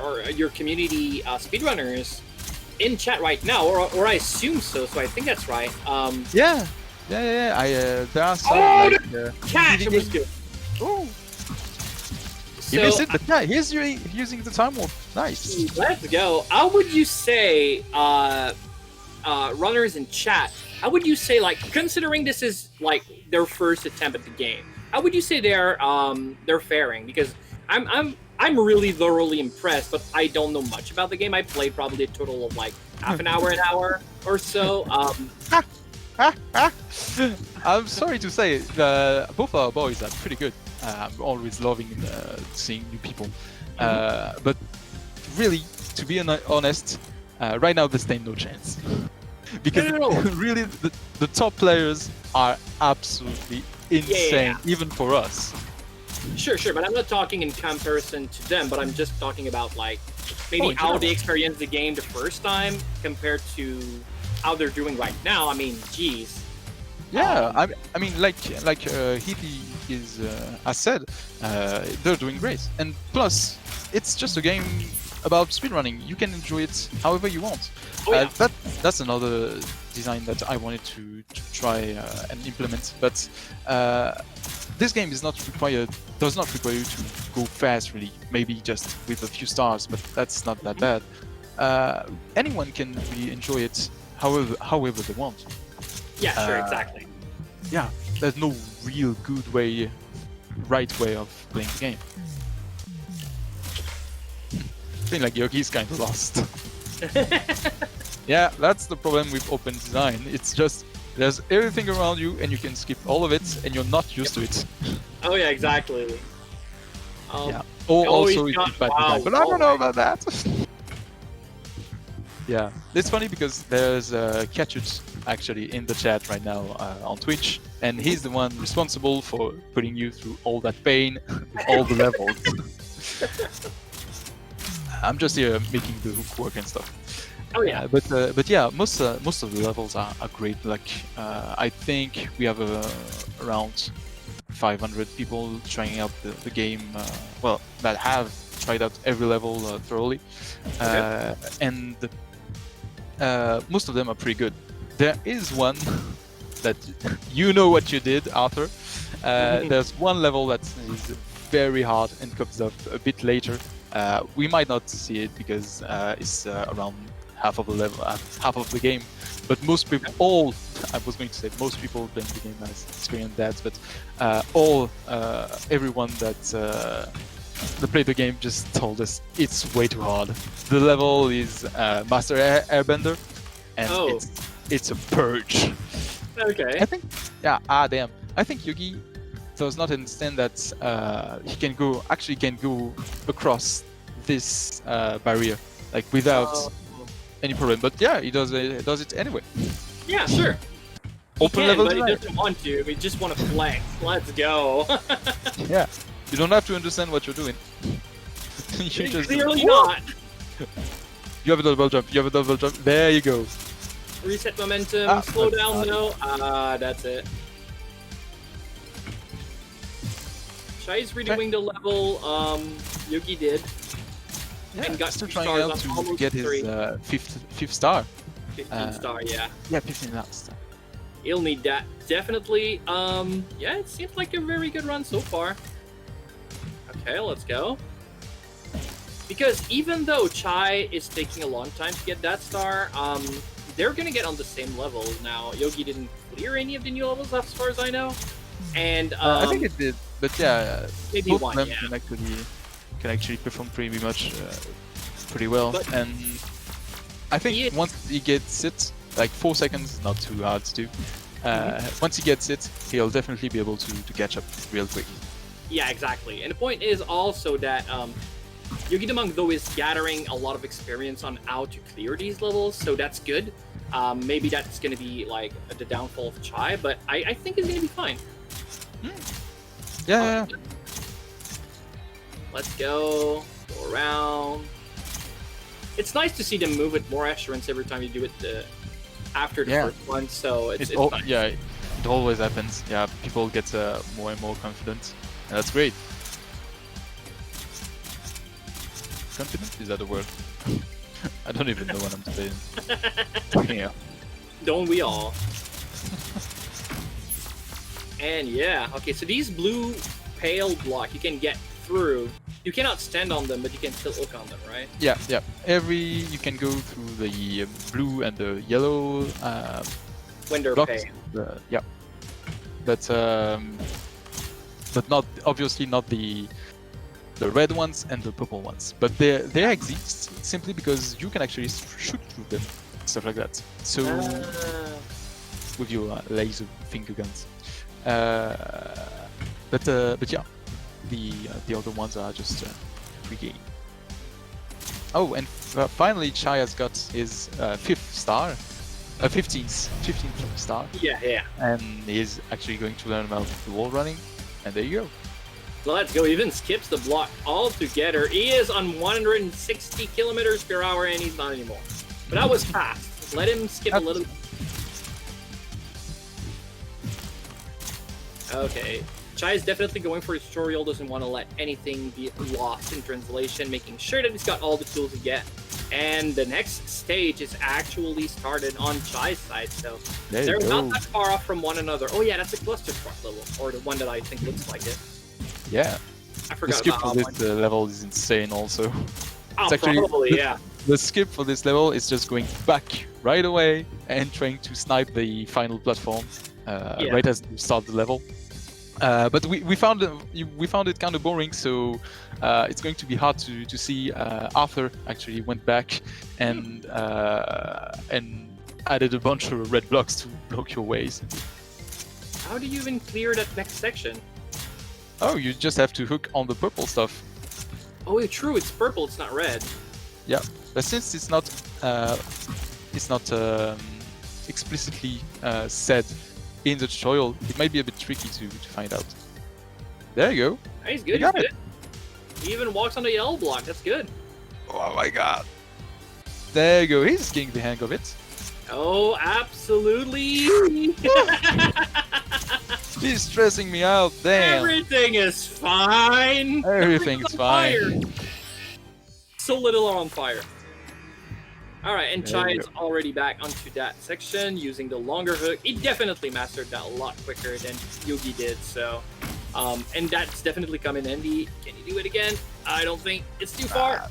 community speedrunners in chat right now, or I assume so. So I think that's right. Yeah. There are some. Catch! It was good. Oh. You missed it, but yeah, he's using the time warp. Nice. Let's go. How would you say, runners in chat? How would you say, like, considering this is like their first attempt at the game? How would you say they're faring? Because I'm really thoroughly impressed, but I don't know much about the game. I played probably a total of like half an hour or so. I'm sorry to say, both our boys are pretty good. I'm always loving seeing new people. But really, to be honest, right now they stand no chance. Because really, the top players are absolutely insane, even for us. Sure, but I'm not talking in comparison to them, but I'm just talking about like maybe how they experienced the game the first time compared to how they're doing right now. I mean, geez. Yeah, I mean, like Healy is has said, they're doing great. And plus, it's just a game about speedrunning. You can enjoy it however you want. That's another design that I wanted to try and implement. But this game is does not require you to go fast, really. Maybe just with a few stars, but that's not that bad. Anyone can really enjoy it however they want. Yeah, sure, exactly. Yeah, there's no real right way of playing the game. I feel like Yogi's kind of lost. Yeah, that's the problem with open design. It's just there's everything around you and you can skip all of it and you're not used to it. Oh yeah, exactly. Yeah. Or also it's bad design, but I don't know about that. Yeah, it's funny because there's Ketchut actually in the chat right now on Twitch, and he's the one responsible for putting you through all that pain, all the levels. I'm just here making the hook work and stuff. Oh yeah, but yeah, most of the levels are great. Like I think we have around 500 people trying out the game. Well, that have tried out every level thoroughly, and most of them are pretty good. There is one that you know what you did, Arthur. There's one level that is very hard and comes up a bit later. We might not see it because it's around half of the game. But most people, I was going to say most people playing the game has experienced that, but everyone that played the game just told us it's way too hard. The level is Master Airbender, and it's a purge. Okay. I think, damn. I think Yogi does not understand that he can go across this barrier like without any problem. But yeah, he does it anyway. Yeah, sure. Open level, but he doesn't want to. We just want to flex. Let's go. Yeah, you don't have to understand what you're doing. You just clearly not. You have a double jump. You have a double jump. There you go. Reset momentum. Slow down. No. That's it. Shai's redoing the level. Yogi did. Yeah, and got still 3 trying stars out to almost get his 5th star. 15 star, yeah. Yeah, 15 star. He'll need that definitely. Yeah, it seems like a very good run so far. Okay, let's go. Because even though Chai is taking a long time to get that star, they're gonna get on the same level now. Yogi didn't clear any of the new levels as far as I know, and I think it did, but yeah, maybe both one. of them Yeah. can actually perform pretty well, But and I think once he gets it, like 4 seconds is not too hard to do. Once he gets it, he'll definitely be able to catch up real quick. Yeah, exactly. And the point is also that Yogidamonk, though, is gathering a lot of experience on how to clear these levels, so that's good. Maybe that's going to be like the downfall of Chai, but I think it's going to be fine. Yeah. Let's go around. It's nice to see them move with more assurance every time you do it after the first one, so it's nice. Yeah, it always happens. Yeah, people get more and more confident, and that's great. Confident? Is that a word? I don't even know what I'm saying. Yeah. Don't we all? And yeah, okay, so these blue pale block you can get through You cannot stand on them, but you can still hook on them, right? Yeah, yeah. You can go through the blue and the yellow When they're blocks. pay. Yeah, but not obviously not the red ones and the purple ones. But they exist simply because you can actually shoot through them, stuff like that. So with your laser finger guns. But yeah, the other ones are just pre-game. Oh, and finally, Chai has got his 5th star, 15th star. Yeah. And he's actually going to learn about the wall running, and there you go. Let's go. He even skips the block altogether. He is on 160 kilometers per hour, and he's not anymore. But that was fast. Let him skip a little. Okay. Chai is definitely going for his tutorial, doesn't want to let anything be lost in translation, making sure that he's got all the tools to get. And the next stage is actually started on Chai's side, so they're not that far off from one another. Oh yeah, that's a cluster truck level, or the one that I think looks like it. Yeah. I forgot the skip about for this level is insane also. Oh, It's actually, probably, yeah. The skip for this level is just going back right away and trying to snipe the final platform right as you start the level. But we found it kind of boring, so it's going to be hard to see. Arthur actually went back and added a bunch of red blocks to block your ways. How do you even clear that next section? Oh, you just have to hook on the purple stuff. Oh, true. It's purple. It's not red. Yeah, but since it's not explicitly said in the tutorial, it might be a bit tricky to find out. There you go. He's good. He's good. He even walks on the yellow block. That's good. Oh my god. There you go. He's getting the hang of it. Oh, absolutely. He's stressing me out. Damn. Everything is fine. Everything's fine. So little on fire. Alright, and Chai is already back onto that section using the longer hook. He definitely mastered that a lot quicker than Yogi did, so... and that's definitely come in handy. Can he do it again? I don't think it's too far.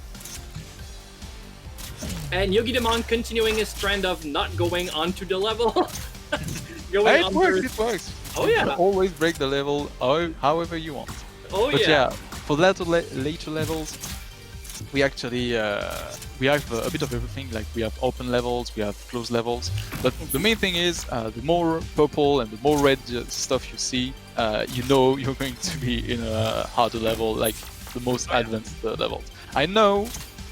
And Yogidamonk continuing his trend of not going onto the level. It works. Oh you yeah. can always break the level however you want. Oh but yeah. For later levels, we actually we have a bit of everything. Like we have open levels, we have closed levels. But the main thing is the more purple and the more red stuff you see, you know you're going to be in a harder level, like the most advanced levels. I know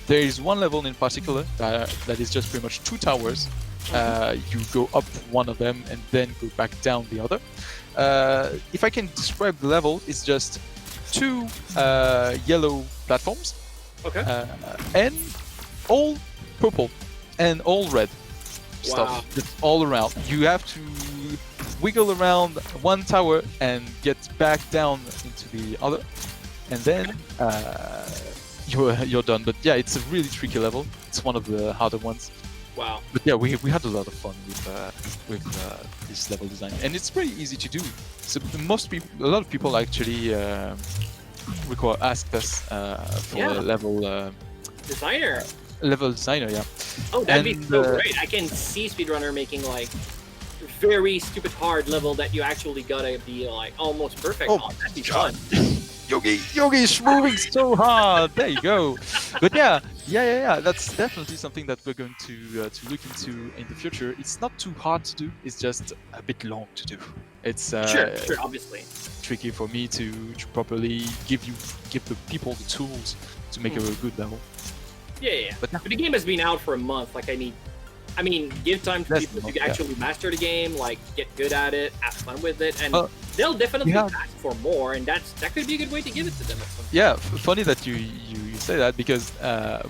there is one level in particular that is just pretty much 2 towers. You go up one of them and then go back down the other. If I can describe the level, it's just 2 yellow platforms. Okay. And all purple and all red stuff. Just all around. You have to wiggle around one tower and get back down into the other, and then you're done. But yeah, it's a really tricky level. It's one of the harder ones. Wow. But yeah, we had a lot of fun with this level design, and it's pretty easy to do. So a lot of people actually asked us for a level designer. Level designer, yeah. Oh, that'd be so great! I can see speedrunner making like very stupid hard level that you actually gotta be like almost perfect on. That'd be fun. Yogi's moving so hard. There you go. But yeah. That's definitely something that we're going to look into in the future. It's not too hard to do. It's just a bit long to do. It's sure, obviously tricky for me to properly give the people the tools to make a good level. Yeah. But the game has been out for a month. Like I mean, give time to people to actually master the game, like get good at it, have fun with it, and they'll definitely ask for more. And that could be a good way to give it to them. At some point. Yeah, funny that you say that, because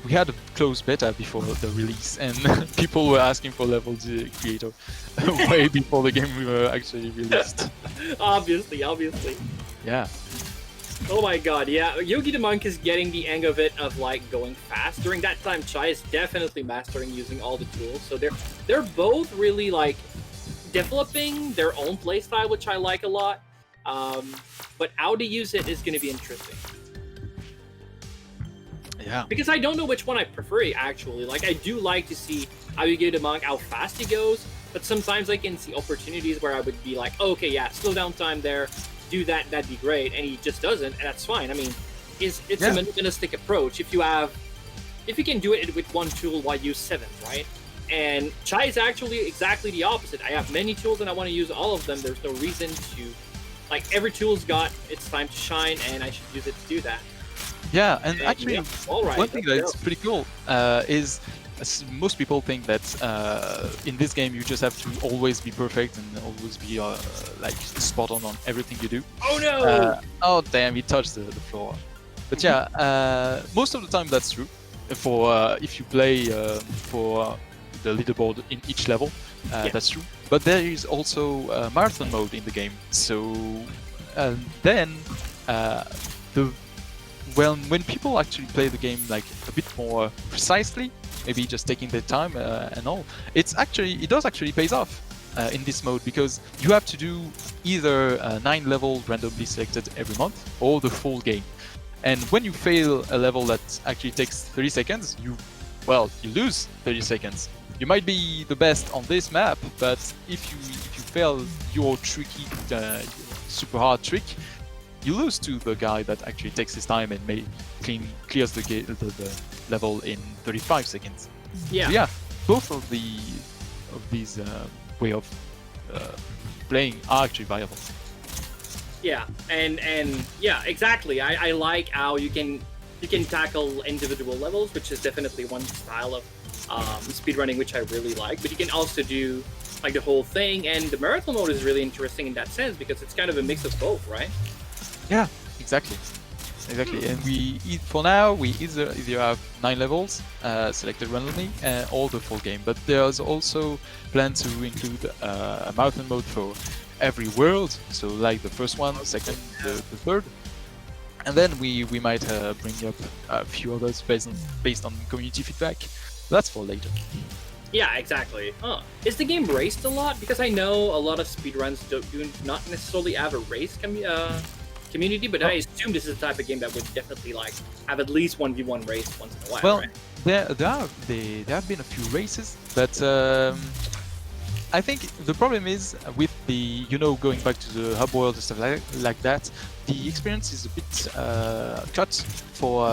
we had a closed beta before the release, and people were asking for level creator way before the game were actually released. Obviously. Yeah. Oh my god, yeah. Yogidamonk is getting the hang of it, of like going fast. During that time, Chai is definitely mastering using all the tools. So they're both really like developing their own playstyle, which I like a lot. But how to use it is going to be interesting. Yeah. Because I don't know which one I prefer, actually. Like, I do like to see how Yogidamonk, how fast he goes, but sometimes I can see opportunities where I would be like, oh, okay, yeah, slow down time there, do that, that'd be great, and he just doesn't, and that's fine. I mean, it's a minimalistic approach. If you can do it with one tool, why use 7, right? And Chai is actually exactly the opposite. I have many tools and I want to use all of them. There's no reason to, like, every tool's got its time to shine, and I should use it to do that. Yeah, and actually, yeah, all right, one thing that's pretty cool is most people think that in this game you just have to always be perfect and always be like spot on everything you do. Oh no! Oh damn, he touched the floor. But yeah, most of the time that's true. For if you play for the leaderboard in each level, that's true. But there is also marathon mode in the game. So then when people actually play the game like a bit more precisely, maybe just taking their time and all, it does actually pays off in this mode, because you have to do either 9 levels randomly selected every month or the full game. And when you fail a level that actually takes 30 seconds, you lose 30 seconds. You might be the best on this map, but if you fail your tricky, super hard trick, you lose to the guy that actually takes his time and clears the level in 35 seconds. Yeah. So yeah, both of these way of playing are actually viable. Yeah, and yeah, exactly. I like how you can tackle individual levels, which is definitely one style of speedrunning which I really like. But you can also do like the whole thing, and the marathon mode is really interesting in that sense because it's kind of a mix of both, right? Yeah, exactly. And for now we either have 9 levels selected randomly or the full game. But there's also planned to include a marathon mode for every world, so like the first one, the second, the third, and then we might bring up a few others based on community feedback. That's for later. Yeah, exactly. Is the game raced a lot? Because I know a lot of speedruns do not necessarily have a race community, but I assume this is the type of game that would definitely like have at least 1v1 race once in a while. Well, right? there have been a few races, but I think the problem is with the going back to the hub world and stuff like that, the experience is a bit cut for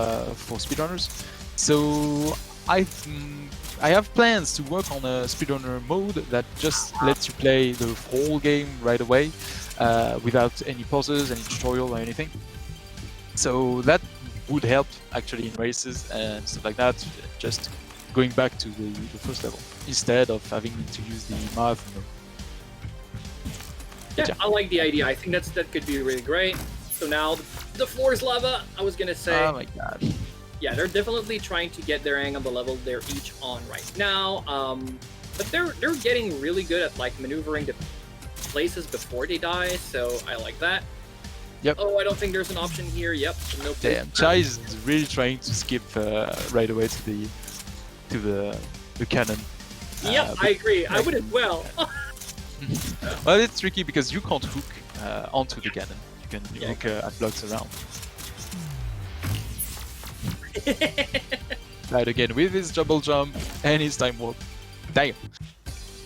speedrunners. So I have plans to work on a speedrunner mode that just lets you play the whole game right away without any pauses, any tutorial or anything. So that would help actually in races and stuff like that, just going back to the first level instead of having to use the marathon mode. Yeah, I like the idea. I think that could be really great. So now the floor is lava. I was gonna say. Oh my god. Yeah, they're definitely trying to get their hang on the level they're each on right now. But they're getting really good at like maneuvering the places before they die. So I like that. Yep. Oh, I don't think there's an option here. Yep. No. Damn, Chai is really trying to skip right away to the cannon. Yep, I agree. I would as well. Well, it's tricky because you can't hook onto the cannon. You can hook at blocks around. Right again with his double jump and his time warp. Damn.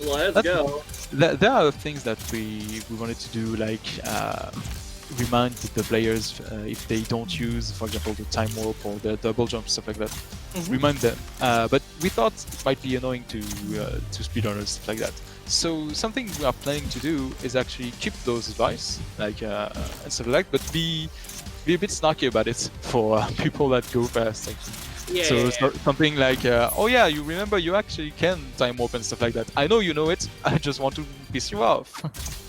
Let's go. There are things that we wanted to do, like remind the players if they don't use, for example, the time warp or the double jump, stuff like that. Remind them. But we thought it might be annoying to speedrunners, stuff like that. So something we are planning to do is actually keep those advice, like and stuff like that, but be a bit snarky about it for people that go fast. Actually. Yeah. So something like, oh yeah, you remember you actually can time warp and stuff like that. I know you know it. I just want to piss you off.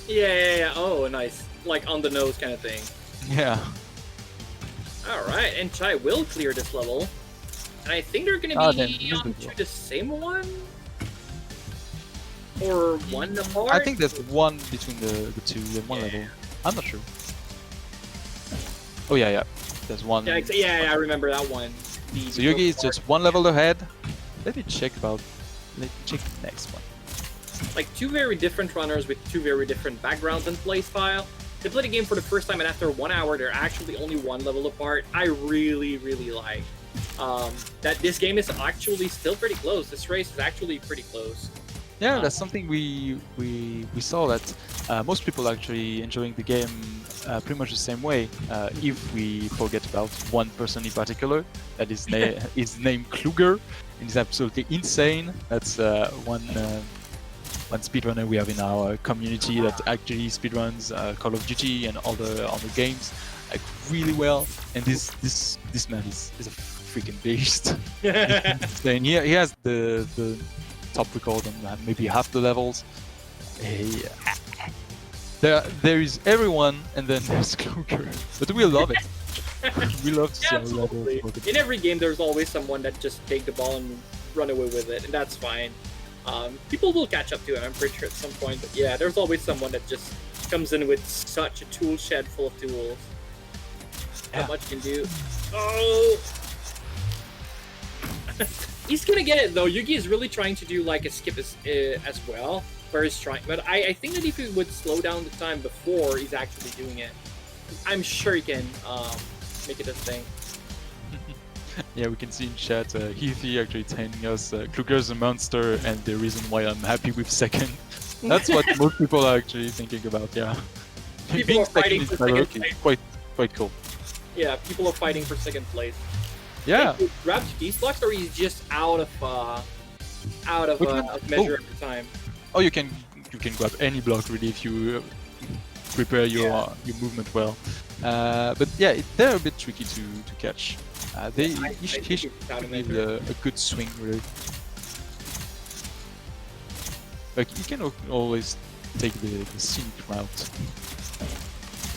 Yeah. Oh, nice. Like on the nose kind of thing. Yeah. All right, and Chai will clear this level, and I think they're gonna be onto the same one. Or one apart? I think there's one between the two and one level. I'm not sure. Oh yeah. There's one. Yeah, I remember that one. So Yogi is just one level ahead. Let me check the next one. Like two very different runners with two very different backgrounds and play style. They play the game for the first time, and after 1 hour, they're actually only one level apart. I really, really like that this game is actually still pretty close. This race is actually pretty close. Yeah, that's something we saw that most people actually enjoying the game pretty much the same way. If we forget about one person in particular, that is is named Kluger, and he's absolutely insane. That's one speedrunner we have in our community that actually speedruns Call of Duty and other games like really well. And this man is a freaking beast. And he has the top record on maybe half the levels. There is everyone, and then there's Kluger, but we love it. We love to see our Absolutely. levels. In every game, there's always someone that just take the ball and run away with it, and that's fine. People will catch up to it, I'm pretty sure, at some point. But yeah, there's always someone that just comes in with such a tool shed full of tools. Yeah. Not much you can do. Oh! He's gonna get it though. Yugi is really trying to do like a skip as well, where he's trying. But I think that if he would slow down the time before he's actually doing it, I'm sure he can make it a thing. Yeah, we can see in chat Heathy actually telling us Kluger's a monster, and the reason why I'm happy with second. That's what most people are actually thinking about. Yeah, People being are fighting second for is second okay, place. quite cool. Yeah, people are fighting for second place. Yeah. He grabs these blocks, or he's just out of measure every time. Oh, you can grab any block really if you prepare your movement well. But yeah, they're a bit tricky to catch. He should need a good swing really. Like you can always take the scenic route.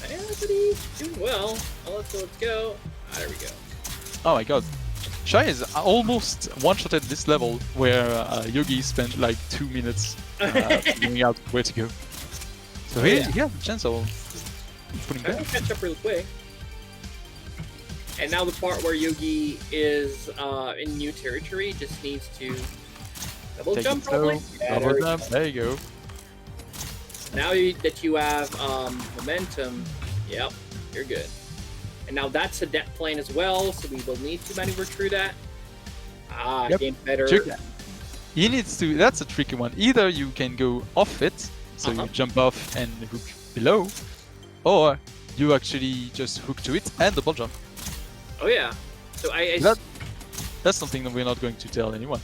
Yeah, but he's doing well. Oh, let's go. There we go. Oh my god. Czaj is almost one-shotted this level where Yogi spent like 2 minutes figuring out where to go. So he has a chance of putting I will back. catch up real quick. And now the part where Yogi is in new territory just needs to double Take jump it slow, probably. Yeah, double there jump, there you go. Now that you have momentum, yep, you're good. And now that's a depth plane as well, so we will need to maneuver through that. Yep. Game better. He needs to, that's a tricky one. Either you can go off it, so you jump off and hook below, or you actually just hook to it and double jump. Oh yeah. So That's something that we're not going to tell anyone.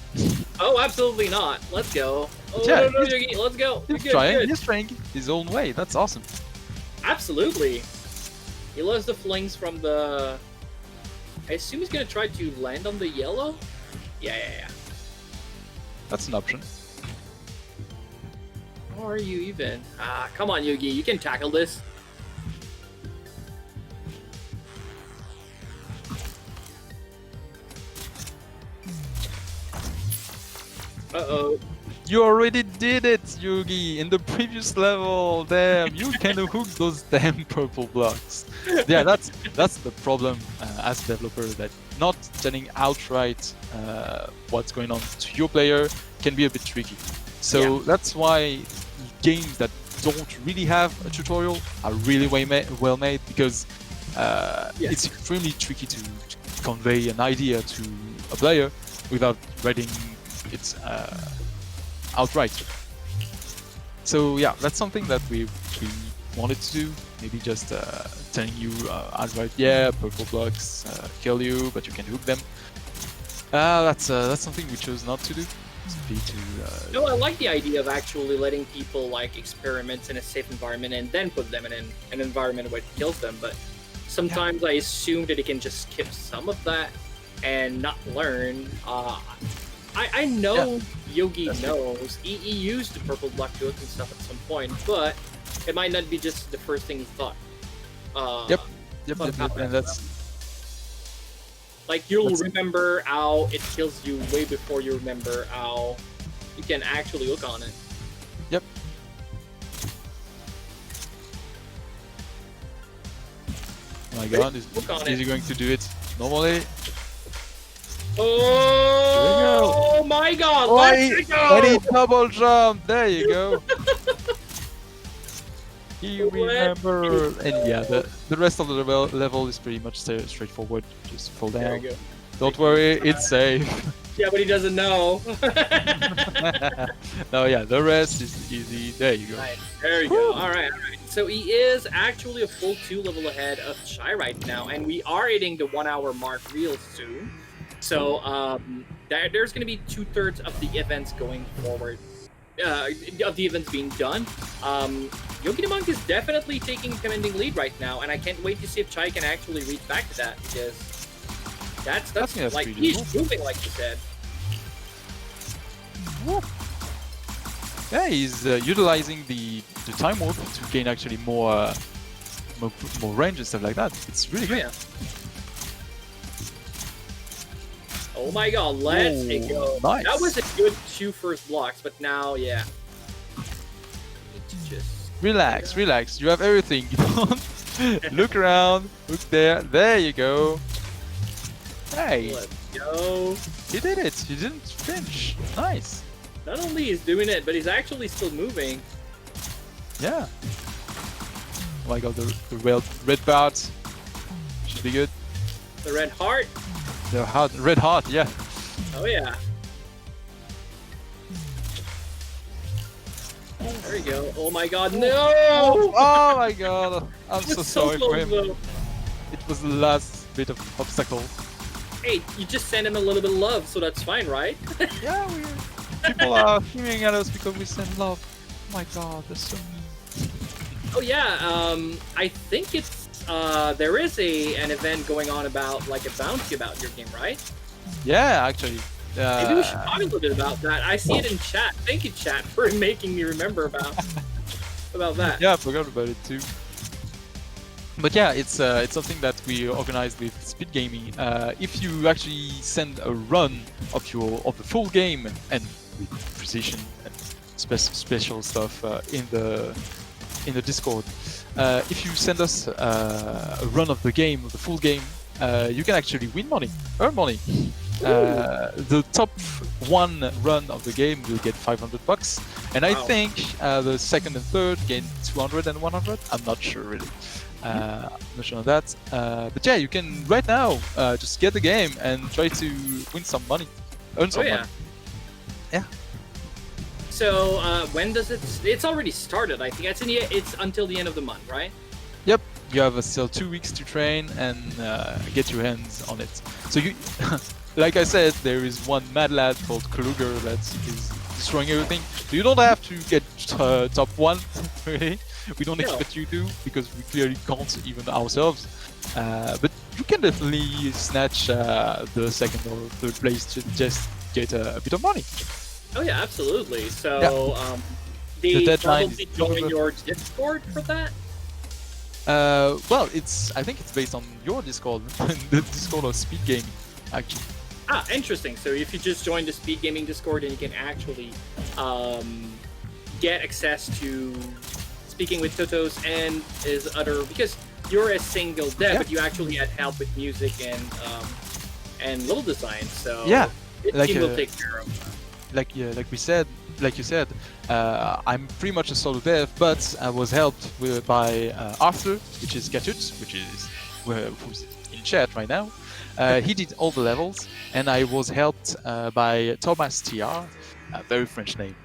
Oh, absolutely not. Let's go. Oh, Yeah, no, Yogi, let's go. He's You're trying, good. his own way. That's awesome. Absolutely. He loves the flings from the... I assume he's going to try to land on the yellow? Yeah. That's an option. How are you even? Come on, Yugi. You can tackle this. Uh-oh. You already did it, Yugi, in the previous level. Damn, you can hook those damn purple blocks. Yeah, that's the problem as a developer, that not telling outright what's going on to your player can be a bit tricky. So that's why games that don't really have a tutorial are really well made, because it's extremely tricky to convey an idea to a player without writing it outright. So yeah, that's something that we wanted to do. Maybe just telling you outright, yeah, purple blocks kill you, but you can hook them. That's something we chose not to do. No, I like the idea of actually letting people like experiment in a safe environment and then put them in an environment where it kills them. But sometimes I assume that it can just skip some of that and not learn. I know Yogi knows. He used the purple block to hook and stuff at some point, but it might not be just the first thing he thought. Yep, and that's... Like, you'll remember how it kills you way before you remember how you can actually hook on it. Yep. Oh my god, is he going to do it normally? Oh my god, let's go! And he double jump, there you go. He remembered. And yeah, the rest of the level is pretty much straightforward. Just fall down, Don't worry, it's safe. Yeah, but he doesn't know. No, yeah, the rest is easy. There you go. Right, there you go. All right, all right. So he is actually a full 2 level ahead of Chai right now, and we are hitting the 1 hour mark real soon. So there's going to be 2/3 of the events going forward, of the events being done. Yogidamonk is definitely taking commanding lead right now, and I can't wait to see if Chai can actually reach back to that, because that's like he's moving like you said. Yeah, he's utilizing the time warp to gain actually more range and stuff like that. It's really good. Yeah. Oh my god, let's go. Nice. That was a good 2 first blocks, but now, yeah. Need to just Relax, relax. You have everything. Look around. Look there. There you go. Hey. let's go. He did it. He didn't flinch. Nice. Not only he's doing it, but he's actually still moving. Yeah. Oh my god, the red part should be good. The red heart. The red heart, yeah. Oh yeah. There you go. Oh my god, no! Oh my god. I'm It was so sorry for close, him. though. It was the last bit of obstacle. Hey, you just send him a little bit of love, so that's fine, right? Yeah, people are screaming at us because we send love. Oh my god, that's so mean. Oh yeah, I think it's there is an event going on about like a bounty about your game, right? Yeah, actually. Maybe we should talk a little bit about that. I see it in chat. Thank you, chat, for making me remember about that. Yeah, I forgot about it too. But yeah, it's something that we organized with Speed Gaming. If you actually send a run of the full game and with precision and special stuff in the Discord, if you send us a run of the game, of the full game, you can actually win money, earn money. The top 1 run of the game will get $500, and I think the second and third gain 200 and 100. I'm not sure really. I'm not sure on that. But yeah, you can right now just get the game and try to win some money, earn some money. Yeah. So when does it? It's already started. I think it's until the end of the month, right? Yep. You have still 2 weeks to train and get your hands on it. So you, like I said, there is one mad lad called Kruger that is destroying everything. So you don't have to get top 1, really. We don't expect you to, because we clearly can't even ourselves. But you can definitely snatch the second or third place to just get a bit of money. Oh yeah, absolutely. So The deadline probably join your Discord for that. Well, I think it's based on your Discord, the Discord of Speed Gaming, actually. Ah, interesting. So if you just join the Speed Gaming Discord, and you can actually get access to speaking with Totos and his other, because you're a single dev, but you actually had help with music and level design. So yeah, the team will take care of that. Like you said, I'm pretty much a solo dev, but I was helped by Arthur, which is Katut, who's in chat right now. He did all the levels, and I was helped by Thomas TR, a very French name,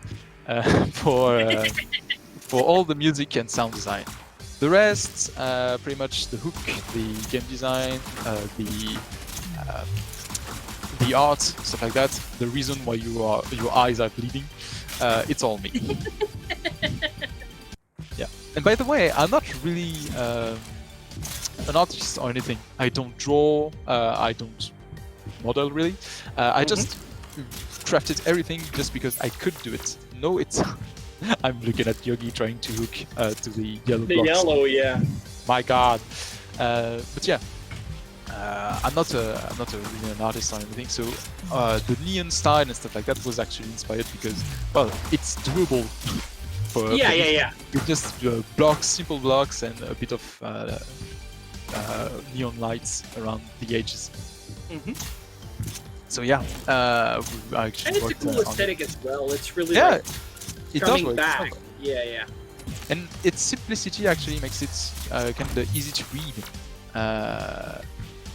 for all the music and sound design. The rest, pretty much the hook, the game design, the art, stuff like that. The reason why your eyes are bleeding, it's all me. Yeah. And by the way, I'm not really an artist or anything. I don't draw. I don't model really. I just crafted everything just because I could do it. No, it's. I'm looking at Yogi trying to hook to the yellow blocks. The yellow, yeah. My God. But yeah. I'm not really an artist or anything, so the neon style and stuff like that was actually inspired because, well, it's doable. For It's just blocks, simple blocks, and a bit of neon lights around the edges. So yeah, and it's a cool aesthetic as well. It's really it coming does work. back. Yeah. And its simplicity actually makes it kind of easy to read.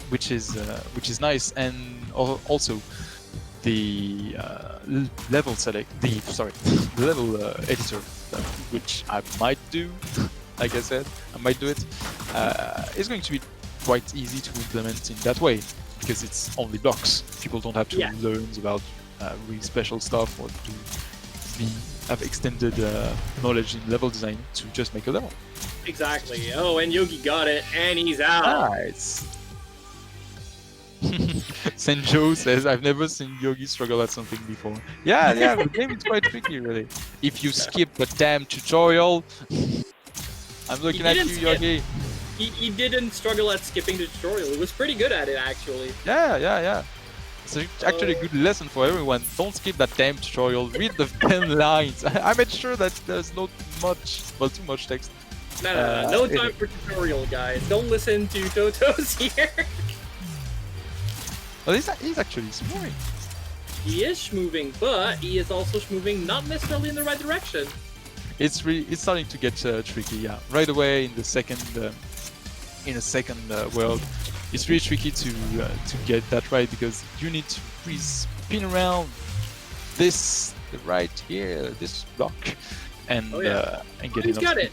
which is nice, and also the level select, the level editor, which I might do. Like I said, I might do it. It's going to be quite easy to implement in that way because it's only blocks. People don't have to learn about really special stuff or to have extended knowledge in level design to just make a level. Exactly. Oh, and Yogi got it, and he's out. Nice. Senjo says, I've never seen Yogi struggle at something before. Yeah, the game is quite tricky, really. If you skip the damn tutorial, I'm looking at you, Yogi. He didn't struggle at skipping the tutorial. He was pretty good at it, actually. Yeah. It's actually a good lesson for everyone. Don't skip that damn tutorial. Read the 10 lines. I made sure that there's not much, well, too much text. No time for tutorial, guys. Don't listen to Toto's here. Well, he's actually moving. He is moving, but he is also moving not necessarily in the right direction. It's starting to get tricky. Yeah, right away in the second world, it's really tricky to get that right because you need to spin around this right here, this block, and get He's got it.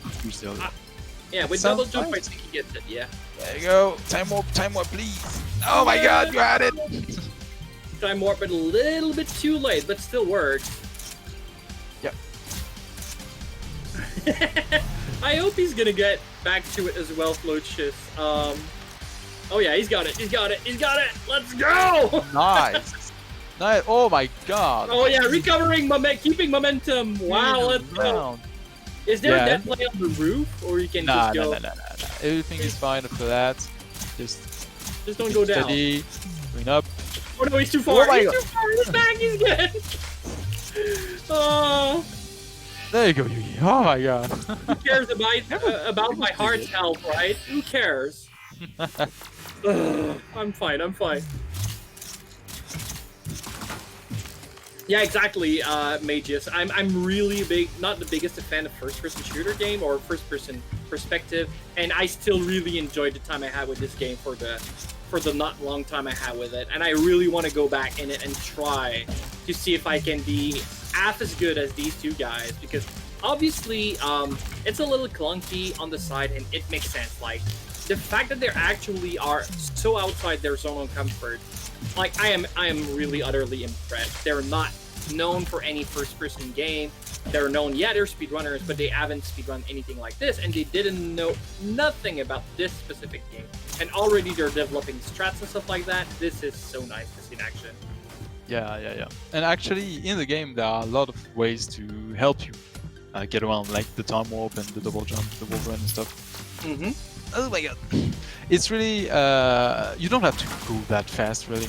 Yeah, with double jump, I think he gets it. Yeah. There you go. Time warp, please. Oh my God, you had it. Time warp, but a little bit too late, but still works. Yep. I hope he's gonna get back to it as well, Floacious. Oh yeah, he's got it. Let's go! Nice. Nice. Oh my God. Oh yeah, recovering keeping momentum. Wow, let's go. Is there a dead play on the roof, or you can just go? No. Everything is fine after that. Just don't go down. Steady, going up. Oh no, he's too far. He's too far. He's back. He's good. Oh. There you go, Yugi. Oh my God. Who cares about my heart's health, right? Who cares? I'm fine. Yeah, exactly, Magus. I'm really not the biggest fan of first-person shooter game or first-person perspective, and I still really enjoyed the time I had with this game for the not long time I had with it, and I really want to go back in it and try to see if I can be half as good as these two guys, because obviously it's a little clunky on the side, and it makes sense. Like the fact that they actually are so outside their zone of comfort. Like I am really utterly impressed. They're not known for any first-person game. They're known, they're speedrunners, but they haven't speedrun anything like this, and they didn't know nothing about this specific game. And already they're developing strats and stuff like that. This is so nice to see in action. Yeah. And actually, in the game, there are a lot of ways to help you get around, like the time warp and the double jump, the wall run and stuff. Mm-hmm. Oh my God. It's really, you don't have to go that fast, really.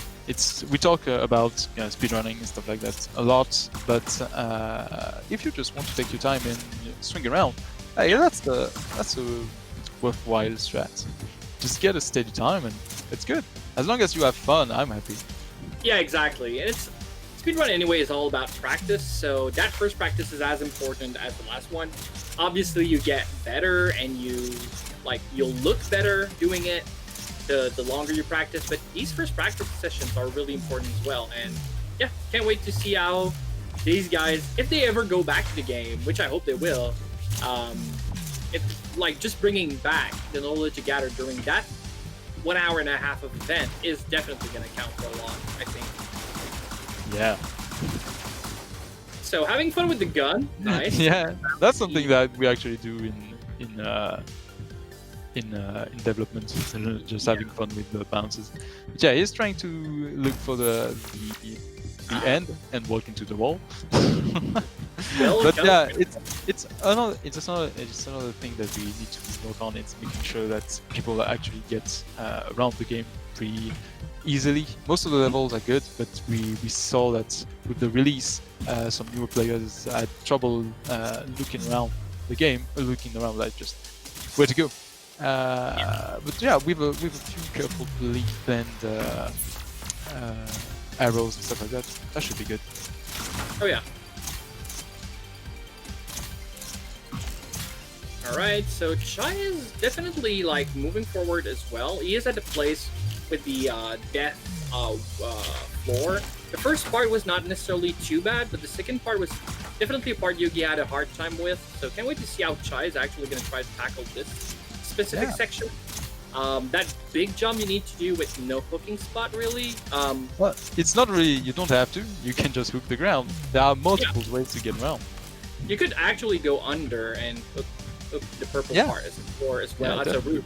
We talk about speedrunning and stuff like that a lot, but if you just want to take your time and swing around, hey, that's a worthwhile strat. Just get a steady time and it's good. As long as you have fun, I'm happy. Yeah, exactly. And speedrun anyway is all about practice, so that first practice is as important as the last one. Obviously, you get better and you'll look better doing it the longer you practice, but these first practice sessions are really important as well. And yeah, can't wait to see how these guys, if they ever go back to the game, which I hope they will, it's like just bringing back the knowledge you gathered during that 1 hour and a half of event is definitely going to count for a lot, I think. Yeah. So having fun with the gun, nice. Yeah, that's something that we actually do in development, just having fun with the bounces. But yeah, he's trying to look for the end and walk into the wall. But yeah, it's another thing that we need to work on. It's making sure that people actually get around the game pretty easily. Most of the levels are good, but we saw that with the release, some newer players had trouble looking around the game, looking around like just where to go. But yeah, with a few carefully planned arrows and stuff like that should be good. Oh yeah. Alright, so Chai is definitely like moving forward as well. He is at a place with the death floor. The first part was not necessarily too bad, but the second part was definitely a part Yogi had a hard time with. So can't wait to see how Chai is actually going to try to tackle this specific section. That big jump you need to do with no hooking spot, really. Well, it's not really, you don't have to. You can just hook the ground. There are multiple ways to get around. You could actually go under and hook the purple part as well. That's a route.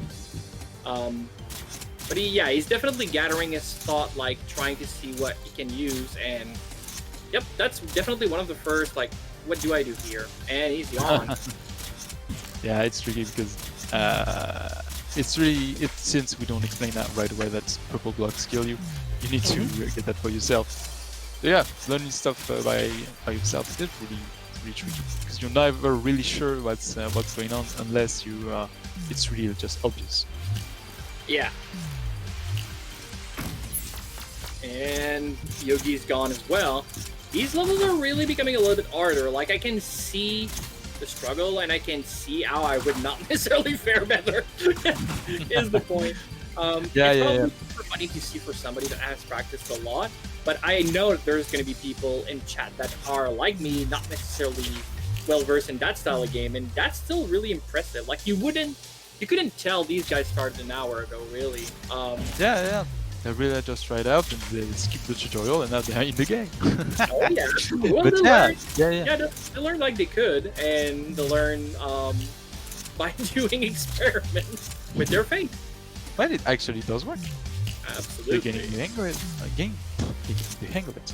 But he's definitely gathering his thought, like trying to see what he can use. And yep, that's definitely one of the first, like, what do I do here? And he's gone. Yeah, it's tricky because since we don't explain that right away that purple blocks kill you, you need to get that for yourself. So yeah, learning stuff by yourself is really tricky because you're never really sure what's going on unless you it's really just obvious. Yeah. And Yogi's gone as well. These levels are really becoming a little bit harder. Like, I can see the struggle, and I can see how I would not necessarily fare better, is the point. It's super funny to see for somebody that has practiced a lot, but I know that there's going to be people in chat that are like me, not necessarily well-versed in that style of game, and that's still really impressive. Like, you couldn't tell these guys started an hour ago, really. They really just tried out and they skipped the tutorial and now they're in the game. Oh yeah. Well, they learned like they could, and they learn by doing experiments with their faith. But it actually does work. Absolutely. They're getting the hang of it. The hang of it.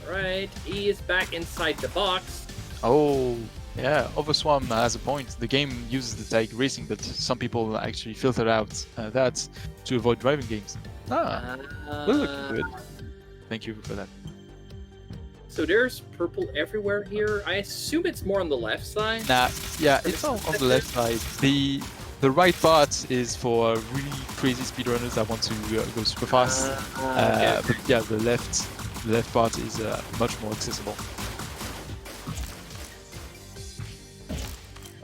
Alright, he is back inside the box. Oh, yeah, Overswarm has a point. The game uses the tag racing, but some people actually filter out that to avoid driving games. We're looking good. Thank you for that. So there's purple everywhere here. I assume it's more on the left side? Nah, yeah, it's on the left side. The right part is for really crazy speedrunners that want to go super fast. But yeah, the left part is much more accessible.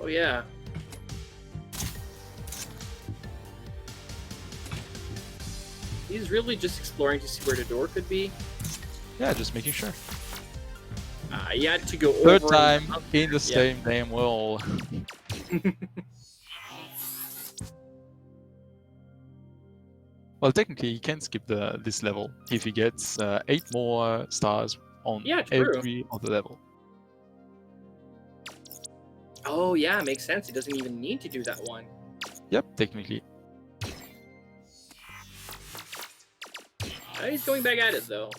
Oh yeah. He's really just exploring to see where the door could be. Yeah, just making sure. He had to go Third over time in the same damn wall. Well, technically, he can skip this level if he gets 8 more stars on every other level. Oh yeah, makes sense. He doesn't even need to do that one. Yep, technically. He's going back at it though.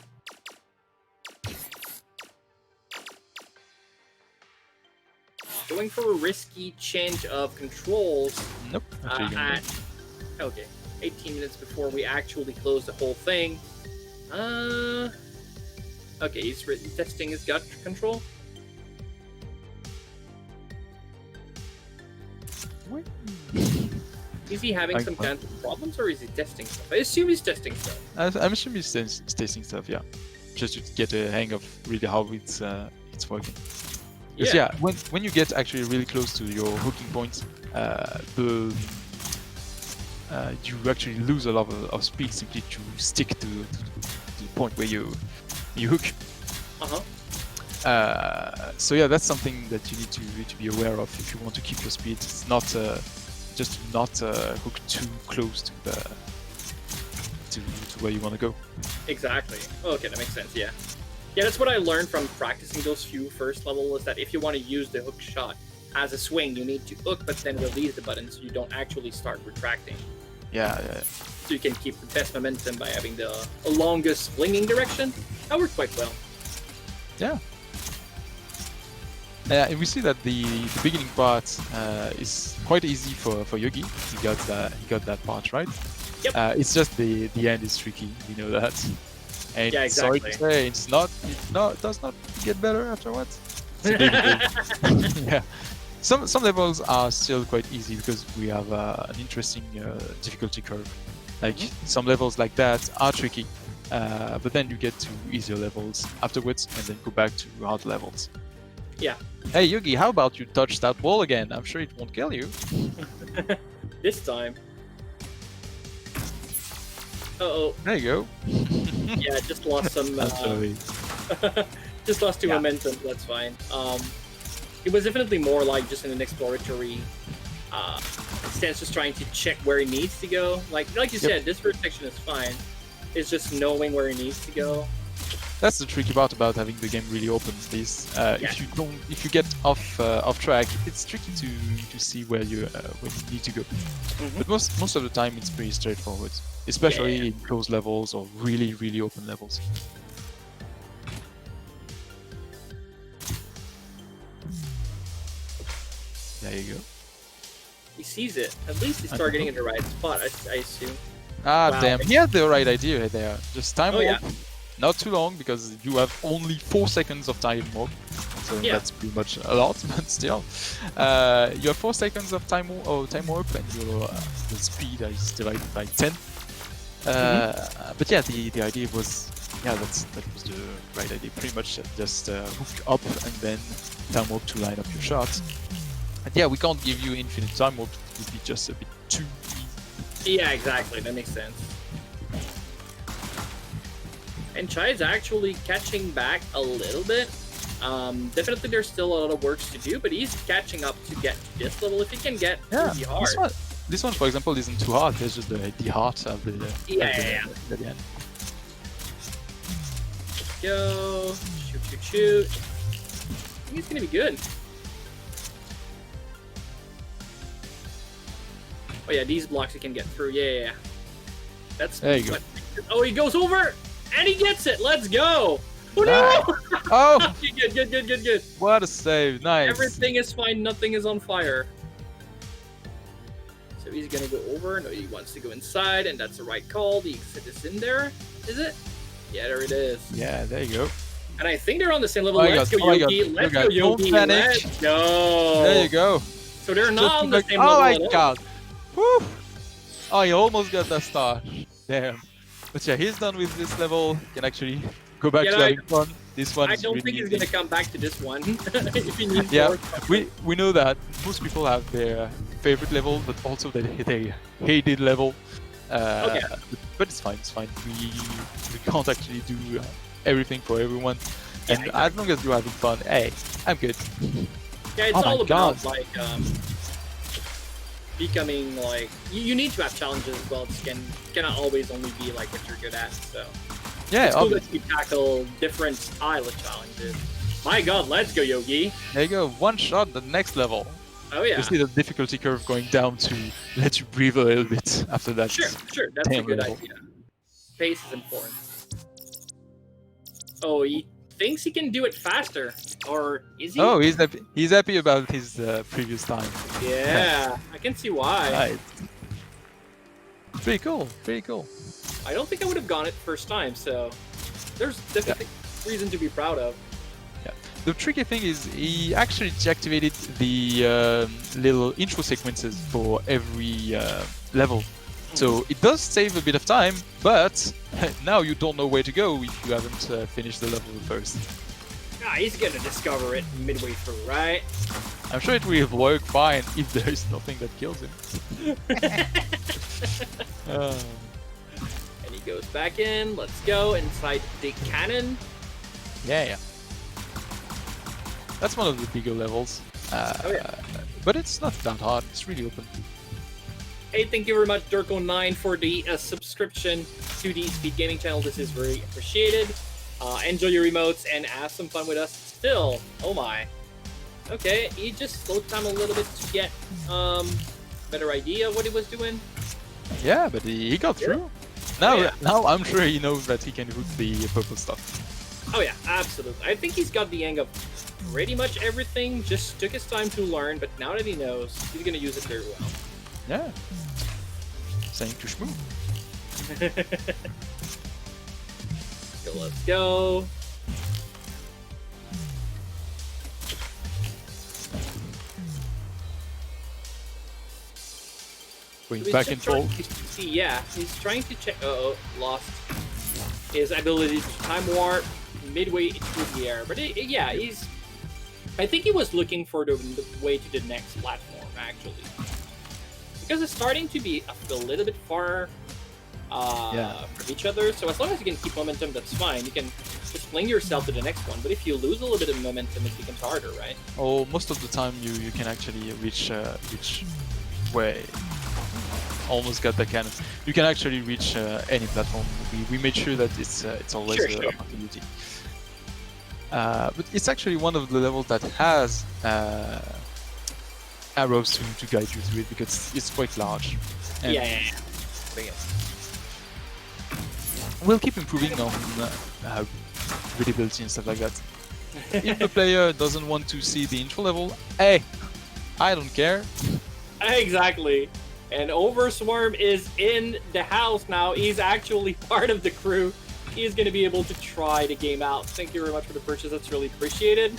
Going for a risky change of controls. Nope. Okay, 18 minutes before we actually close the whole thing. Okay, he's testing his gut control. Is he having some kind of problems, or is he testing stuff? I assume he's testing stuff. I'm assuming he's testing stuff, yeah. Just to get a hang of really how it's working. Because when you get actually really close to your hooking point, you actually lose a lot of speed simply to stick to the point where you hook. So yeah, that's something that you need to be aware of if you want to keep your speed. It's not just not hook too close to where you want to go. Exactly. Okay, that makes sense. Yeah, that's what I learned from practicing those few first levels. Is that if you want to use the hook shot as a swing, you need to hook but then release the button so you don't actually start retracting. Yeah. So you can keep the best momentum by having the longest flinging direction. That worked quite well. Yeah. And we see that the beginning part is quite easy for Yogi. He got that part right. Yep. It's just the end is tricky. We know that. And yeah, exactly. Sorry to say, it does not get better afterwards. Yeah. Some levels are still quite easy because we have an interesting difficulty curve. Like some levels like that are tricky, but then you get to easier levels afterwards and then go back to hard levels. Yeah. Hey Yogi, how about you touch that wall again? I'm sure it won't kill you. This time. Uh-oh. There you go. Yeah, just lost some... Absolutely. just lost 2 Yeah. momentum, that's fine. It was definitely more like just in an exploratory stance, just trying to check where he needs to go. Like you said, this first section is fine. It's just knowing where he needs to go. That's the tricky part about having the game really open. Is if you get off track, it's tricky to see where you need to go. But most of the time, it's pretty straightforward, especially in closed levels or really open levels. There you go. He sees it. At least he's targeting in the right spot, I assume. Ah, Wow. damn. He had the right idea there. Just time warp. Yeah. Not too long, because you have only 4 seconds of time warp. So that's pretty much a lot, but still. You have 4 seconds of time warp, and your the speed is divided by 10. But yeah, the idea was... Yeah, that was the right idea. Pretty much just hook up and then time warp to line up your shot. And yeah, we can't give you infinite time warp. It would be just a bit too easy. Yeah, exactly. That makes sense. And Chai is actually catching back a little bit. Definitely there's still a lot of work to do, but he's catching up to get to this level. If he can get pretty hard. This one, for example, isn't too hard. There's just the heart of the at the end. Go. Shoot. I think it's gonna be good. Oh yeah, these blocks he can get through. Yeah. That's there you go. Oh, he goes over and he gets it. Let's go. Oh nice. no! Oh, good. What a save! Nice. Everything is fine. Nothing is on fire. So he's gonna go over. No, he wants to go inside, and that's the right call. The exit is in there. Is it? Yeah, there it is. Yeah, there you go. And I think they're on the same level. Oh Let's go, Yogi. Let's go, Yogi. Don't panic. Let's go. There you go. So they're not on the same oh level my at all. god. Woo! Oh, you almost got that star. Damn. But yeah, he's done with this level. Can actually go back to having fun. This one. I don't think he's gonna come back to this one. If he needs yeah, more. we know that most people have their favorite level, but also their hated level. But it's fine. It's fine. We can't actually do everything for everyone. And exactly. as long as you're having fun, hey, I'm good. Yeah, it's Oh all my about God. like becoming like you need to have challenges as well. It cannot always only be like what you're good at. So Yeah, it's cool that you tackle different style of challenges. My God, let's go, Yogi. there you go. One shot, the next level. Oh yeah. You see the difficulty curve going down to let you breathe a little bit after that. Sure. That's a Damn good level. idea. Pace is important. Oh, he thinks he can do it faster, or is he? Oh, he's happy about his previous time. Yeah, I can see why. Right. Pretty cool. Pretty cool. I don't think I would have gone it first time, so there's definitely reason to be proud of. Yeah. The tricky thing is he actually deactivated the little intro sequences for every level. So it does save a bit of time, but now you don't know where to go if you haven't finished the level first. Ah, he's gonna discover it midway through, right? I'm sure it will work fine if there is nothing that kills him. And he goes back in. Let's go inside the cannon. Yeah. That's one of the bigger levels. But it's not that hard. It's really open. Hey, thank you very much, Durko9, for the subscription to the Speed Gaming channel. This is very appreciated. Enjoy your emotes and have some fun with us still. Oh my. Okay, he just slowed time a little bit to get better idea of what he was doing. Yeah, but he got through. Now I'm sure he knows that he can hook the purple stuff. Oh yeah, absolutely. I think he's got the hang of pretty much everything. Just took his time to learn, but now that he knows, he's gonna use it very well. Yeah. Saying to schmoo. So let's go. Going So back and forth. Yeah, he's trying to check. Lost his ability to time warp midway through the air. But yeah, I think he was looking for the way to the next platform actually, because it's starting to be a little bit far from each other. So as long as you can keep momentum, that's fine. You can just fling yourself to the next one. But if you lose a little bit of momentum, it becomes harder, right? Oh, most of the time you can actually reach where almost got the cannon. You can actually reach any platform. We made sure that it's always Sure. a continuity. But it's actually one of the levels that has arrows to guide you through it because it's quite large. And Yeah. we'll keep improving on readability and stuff like that. If the player doesn't want to see the intro level, hey, I don't care. Exactly. And Overswarm is in the house now. He's actually part of the crew. He's going to be able to try the game out. Thank you very much for the purchase. That's really appreciated.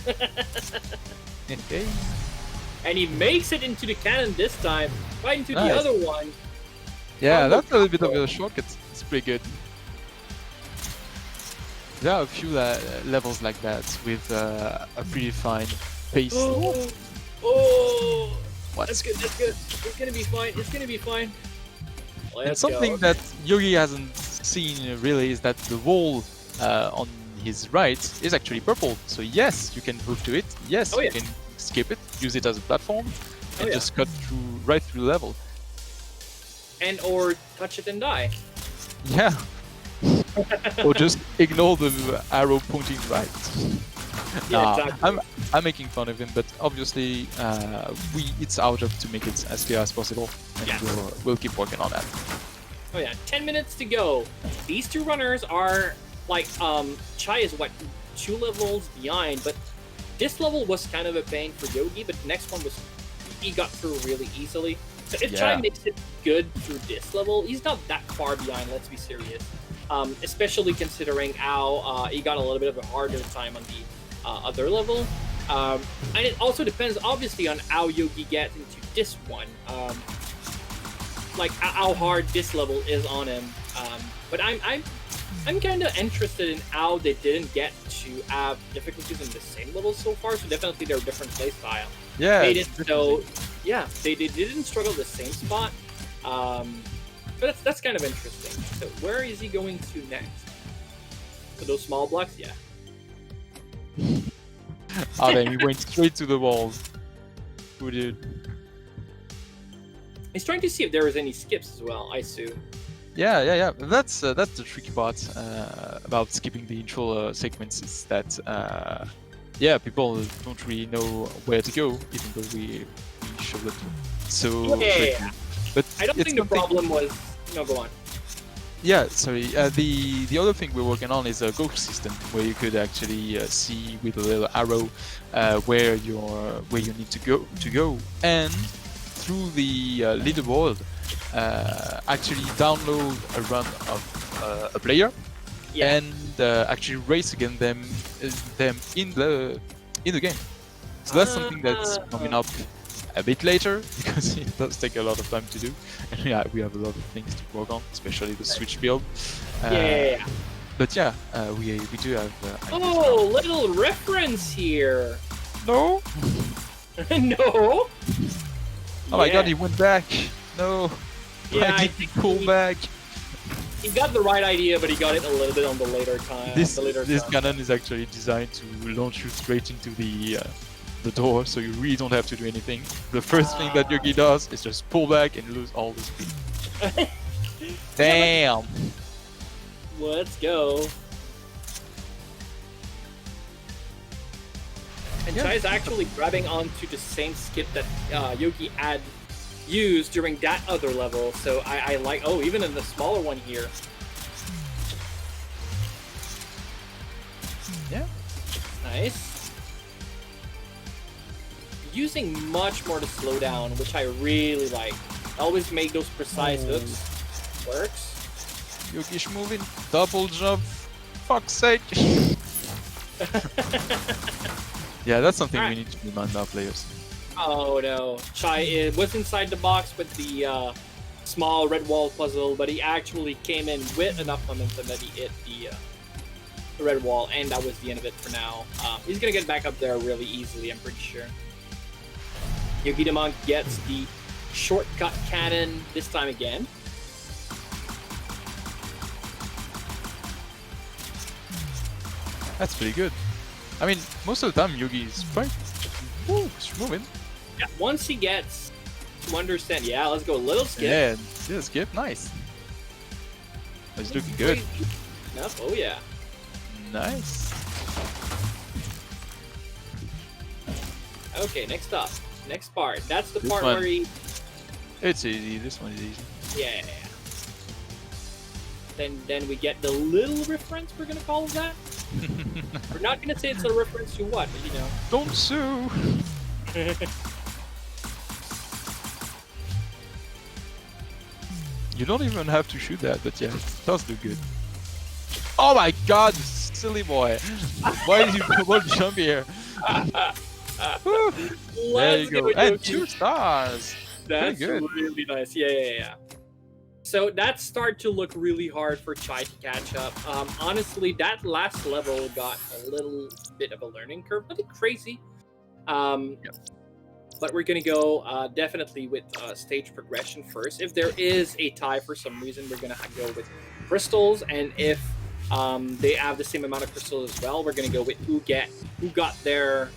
Okay. And he makes it into the cannon this time, right into Nice. the other one. Yeah, On the that's a little bit of platform. a shortcut. It's pretty good. There are a few levels like that with a predefined pace. Oh, What? that's good. That's good. It's gonna be fine. It's gonna be fine. And Let's something go. that Yogi hasn't seen really is that the wall on his right is actually purple. So yes, you can move to it. Yes, Oh, you yeah. can skip it, use it as a platform, and yeah. just cut right through the level. And or touch it and die. Yeah. Or just ignore the arrow pointing right. Yeah, Nah, exactly. I'm making fun of him, but obviously it's our job to make it as clear as possible, and Yes. we'll keep working on that. Oh yeah, 10 minutes to go. These two runners are like Chai is what 2 levels behind, but this level was kind of a pain for Yogi, but the next one was he got through really easily. So if Chai Yeah. makes it good through this level, he's not that far behind, let's be serious. Especially considering how he got a little bit of a harder time on the other level. And it also depends obviously on how Yogi gets into this one. Like how hard this level is on him. But I'm kind of interested in how they didn't get to have difficulties in the same level so far. So definitely they're different play style. Yeah. Made it so yeah, they didn't struggle the same spot. But that's kind of interesting. So where is he going to next? For those small blocks, yeah. Oh, then he went straight to the wall. Who did? He's trying to see if there is any skips as well, I assume. Yeah. That's the tricky part about skipping the intro sequences. That yeah, people don't really know where to go, even though we show it. So Yeah. but I don't it's think the something- problem was no, go on. Yeah, sorry. The other thing we're working on is a ghost system where you could actually see with a little arrow where you need to go, and through the leaderboard actually download a run of a player Yeah. and actually race against them in the game. So that's something that's coming up a bit later because it does take a lot of time to do, and yeah, we have a lot of things to work on, especially the switch build. Yeah. But yeah, we do have. ideas Oh, little reference here. now. No. No. Oh my god, he went back. No. Yeah, Why I did he think pull back? he got the right idea, but he got it a little bit on the later time. This the later time. cannon is actually designed to launch you straight into the door, so you really don't have to do anything. The first thing that Yogi does is just pull back and lose all the speed. Damn. Let's go. And Yeah. Chai is actually grabbing onto the same skip that Yogi had used during that other level, so I like. Oh, even in the smaller one here. Yeah. Nice. Using much more to slow down, which I really like. Always make those precise hooks. Works. Yogi's moving. Double jump. Fuck's sake. Yeah, that's something we need to remind our players. Oh no. Chai was inside the box with the small red wall puzzle, but he actually came in with enough momentum that he hit the red wall, and that was the end of it for now. He's gonna get back up there really easily, I'm pretty sure. Yogidamonk gets the shortcut cannon this time again. That's pretty good. I mean, most of the time Yogi is quite moving. Yeah, once he gets to understand, yeah, let's go a little skip. Yeah, skip, nice. It's looking good. Enough. Oh yeah. Nice. Okay, next up. Next part. That's the This part one. where he... It's easy, this one is easy. Yeah. Then we get the little reference, we're gonna call it that. We're not gonna say it's a reference to what, but you know. Don't sue! You don't even have to shoot that, but yeah, it does look good. Oh my god, silly boy! Why did you double jump here? Woo. There you go, and 2 stars! That's good. really nice. Yeah. So that started to look really hard for Chai to catch up. Honestly, that last level got a little bit of a learning curve, nothing crazy. But we're gonna go definitely with stage progression first. If there is a tie for some reason, we're gonna go with crystals, and if they have the same amount of crystals as well, we're gonna go with who got there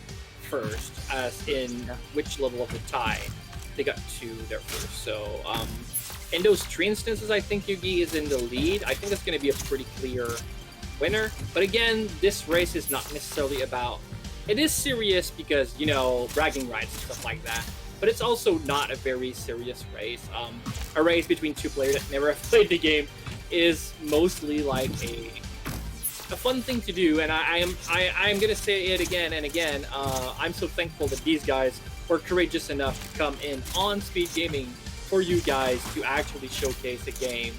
first, as in which level of the tie they got to there first. So in those 3 instances, I think Yugi is in the lead. I think that's going to be a pretty clear winner. But again, this race is not necessarily about... It is serious because, you know, bragging rights and stuff like that. But it's also not a very serious race. A race between 2 players that never have played the game is mostly like a fun thing to do. And I'm going to say it again and again. I'm so thankful that these guys were courageous enough to come in on Speed Gaming for you guys to actually showcase a game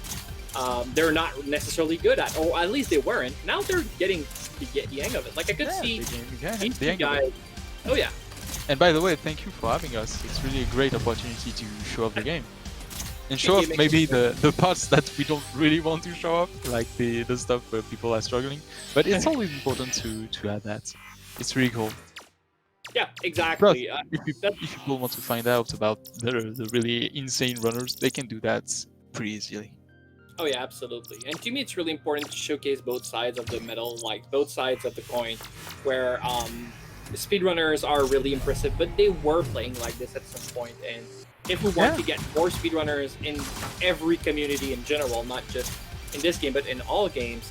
they're not necessarily good at, or at least they weren't. Now they're getting to get the hang of it. Like I could see these two guys. Oh yeah. And by the way, thank you for having us. It's really a great opportunity to show off the game. And show off maybe the parts that we don't really want to show off, like the stuff where people are struggling. But it's always important to add that. It's really cool. Yeah, exactly. If people want to find out about the really insane runners, they can do that pretty easily. Oh yeah, absolutely. And to me, it's really important to showcase both sides of the medal, like both sides of the coin, where the speedrunners are really impressive, but they were playing like this at some point. And if we want to get more speedrunners in every community in general, not just in this game, but in all games,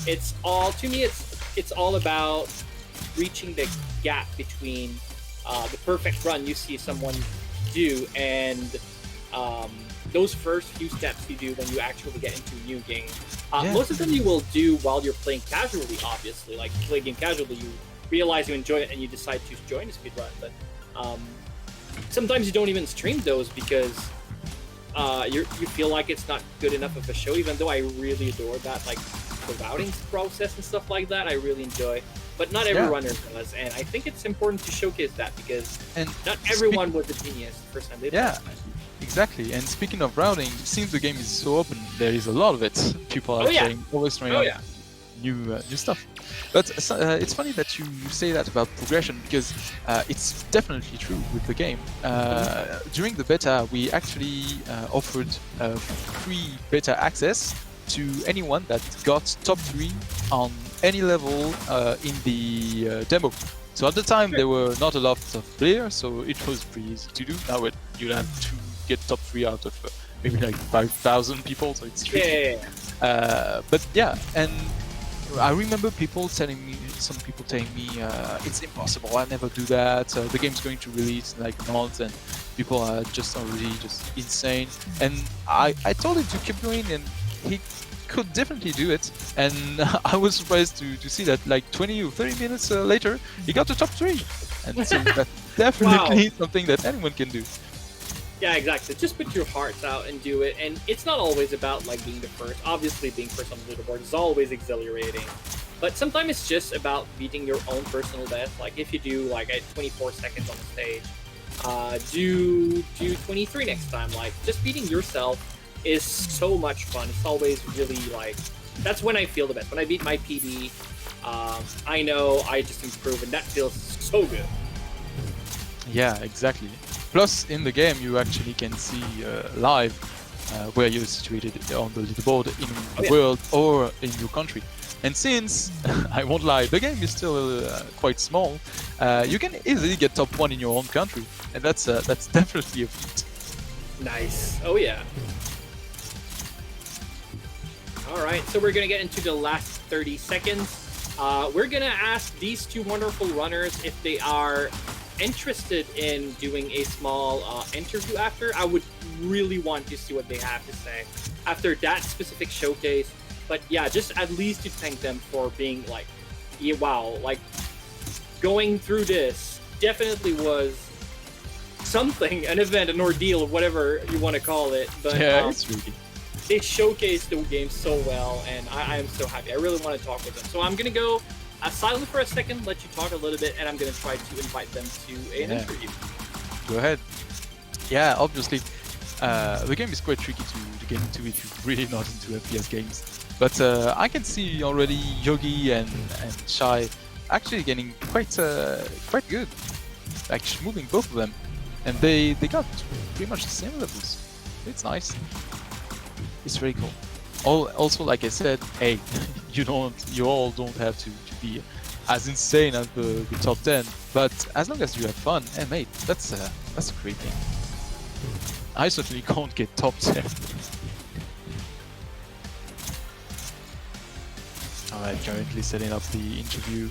it's all, to me, it's all about reaching the gap between the perfect run you see someone do and those first few steps you do when you actually get into a new game. Most of them you will do while you're playing casually, obviously. Like, you play a game casually, you realize you enjoy it and you decide to join a speedrun. But sometimes you don't even stream those because you feel like it's not good enough of a show, even though I really adore that, like the routing process and stuff like that, I really enjoy. But not every runner does, and I think it's important to showcase that because not everyone was a genius the first time they played. Exactly. And speaking of routing, since the game is so open, there is a lot of it. People are always trying out new stuff. But it's funny that you say that about progression because it's definitely true with the game. During the beta, we actually offered free beta access to anyone that got top 3 on any level in the demo. So at the time there were not a lot of players, so it was pretty easy to do. Now you have to get top 3 out of maybe like 5,000 people, so it's tricky. But yeah, and I remember some people telling me it's impossible, I never do that, the game's going to release in like a month and people are just already just insane. And I told him to keep going, and he could definitely do it, and I was surprised to see that like 20 or 30 minutes later he got to top 3, and so that's definitely something that anyone can do. Yeah, exactly. Just put your hearts out and do it, and it's not always about like being the first. Obviously being first on the leaderboard is always exhilarating, but sometimes it's just about beating your own personal best. Like if you do like at 24 seconds on the stage, do 23 next time. Like just beating yourself is so much fun. It's always really like, that's when I feel the best. When I beat my PB, I know I just improved, and that feels so good. Yeah, exactly. Plus, in the game, you actually can see live where you're situated on the leaderboard in the world or in your country. And since, I won't lie, the game is still quite small, you can easily get top 1 in your own country, and that's definitely a feat. Nice. Oh yeah. All right, so we're gonna get into the last 30 seconds. We're gonna ask these two wonderful runners if they are interested in doing a small interview after. I would really want to see what they have to say after that specific showcase. But yeah, just at least to thank them for being like, yeah, wow, like going through this definitely was something, an event, an ordeal, whatever you want to call it. But yeah, it's really. They showcased the game so well, and I am so happy. I really want to talk with them. So I'm gonna go silent for a second, let you talk a little bit, and I'm gonna try to invite them to an interview. Go ahead. Yeah, obviously, the game is quite tricky to get into if you're really not into FPS games. But I can see already Yogi and czaj actually getting quite good, like moving both of them, and they got pretty much the same levels. It's nice. It's very cool. Also, like I said, hey, you all don't have to be as insane as the top 10, but as long as you have fun, hey mate, that's a great thing. I certainly can't get top 10. Alright, currently setting up the interview.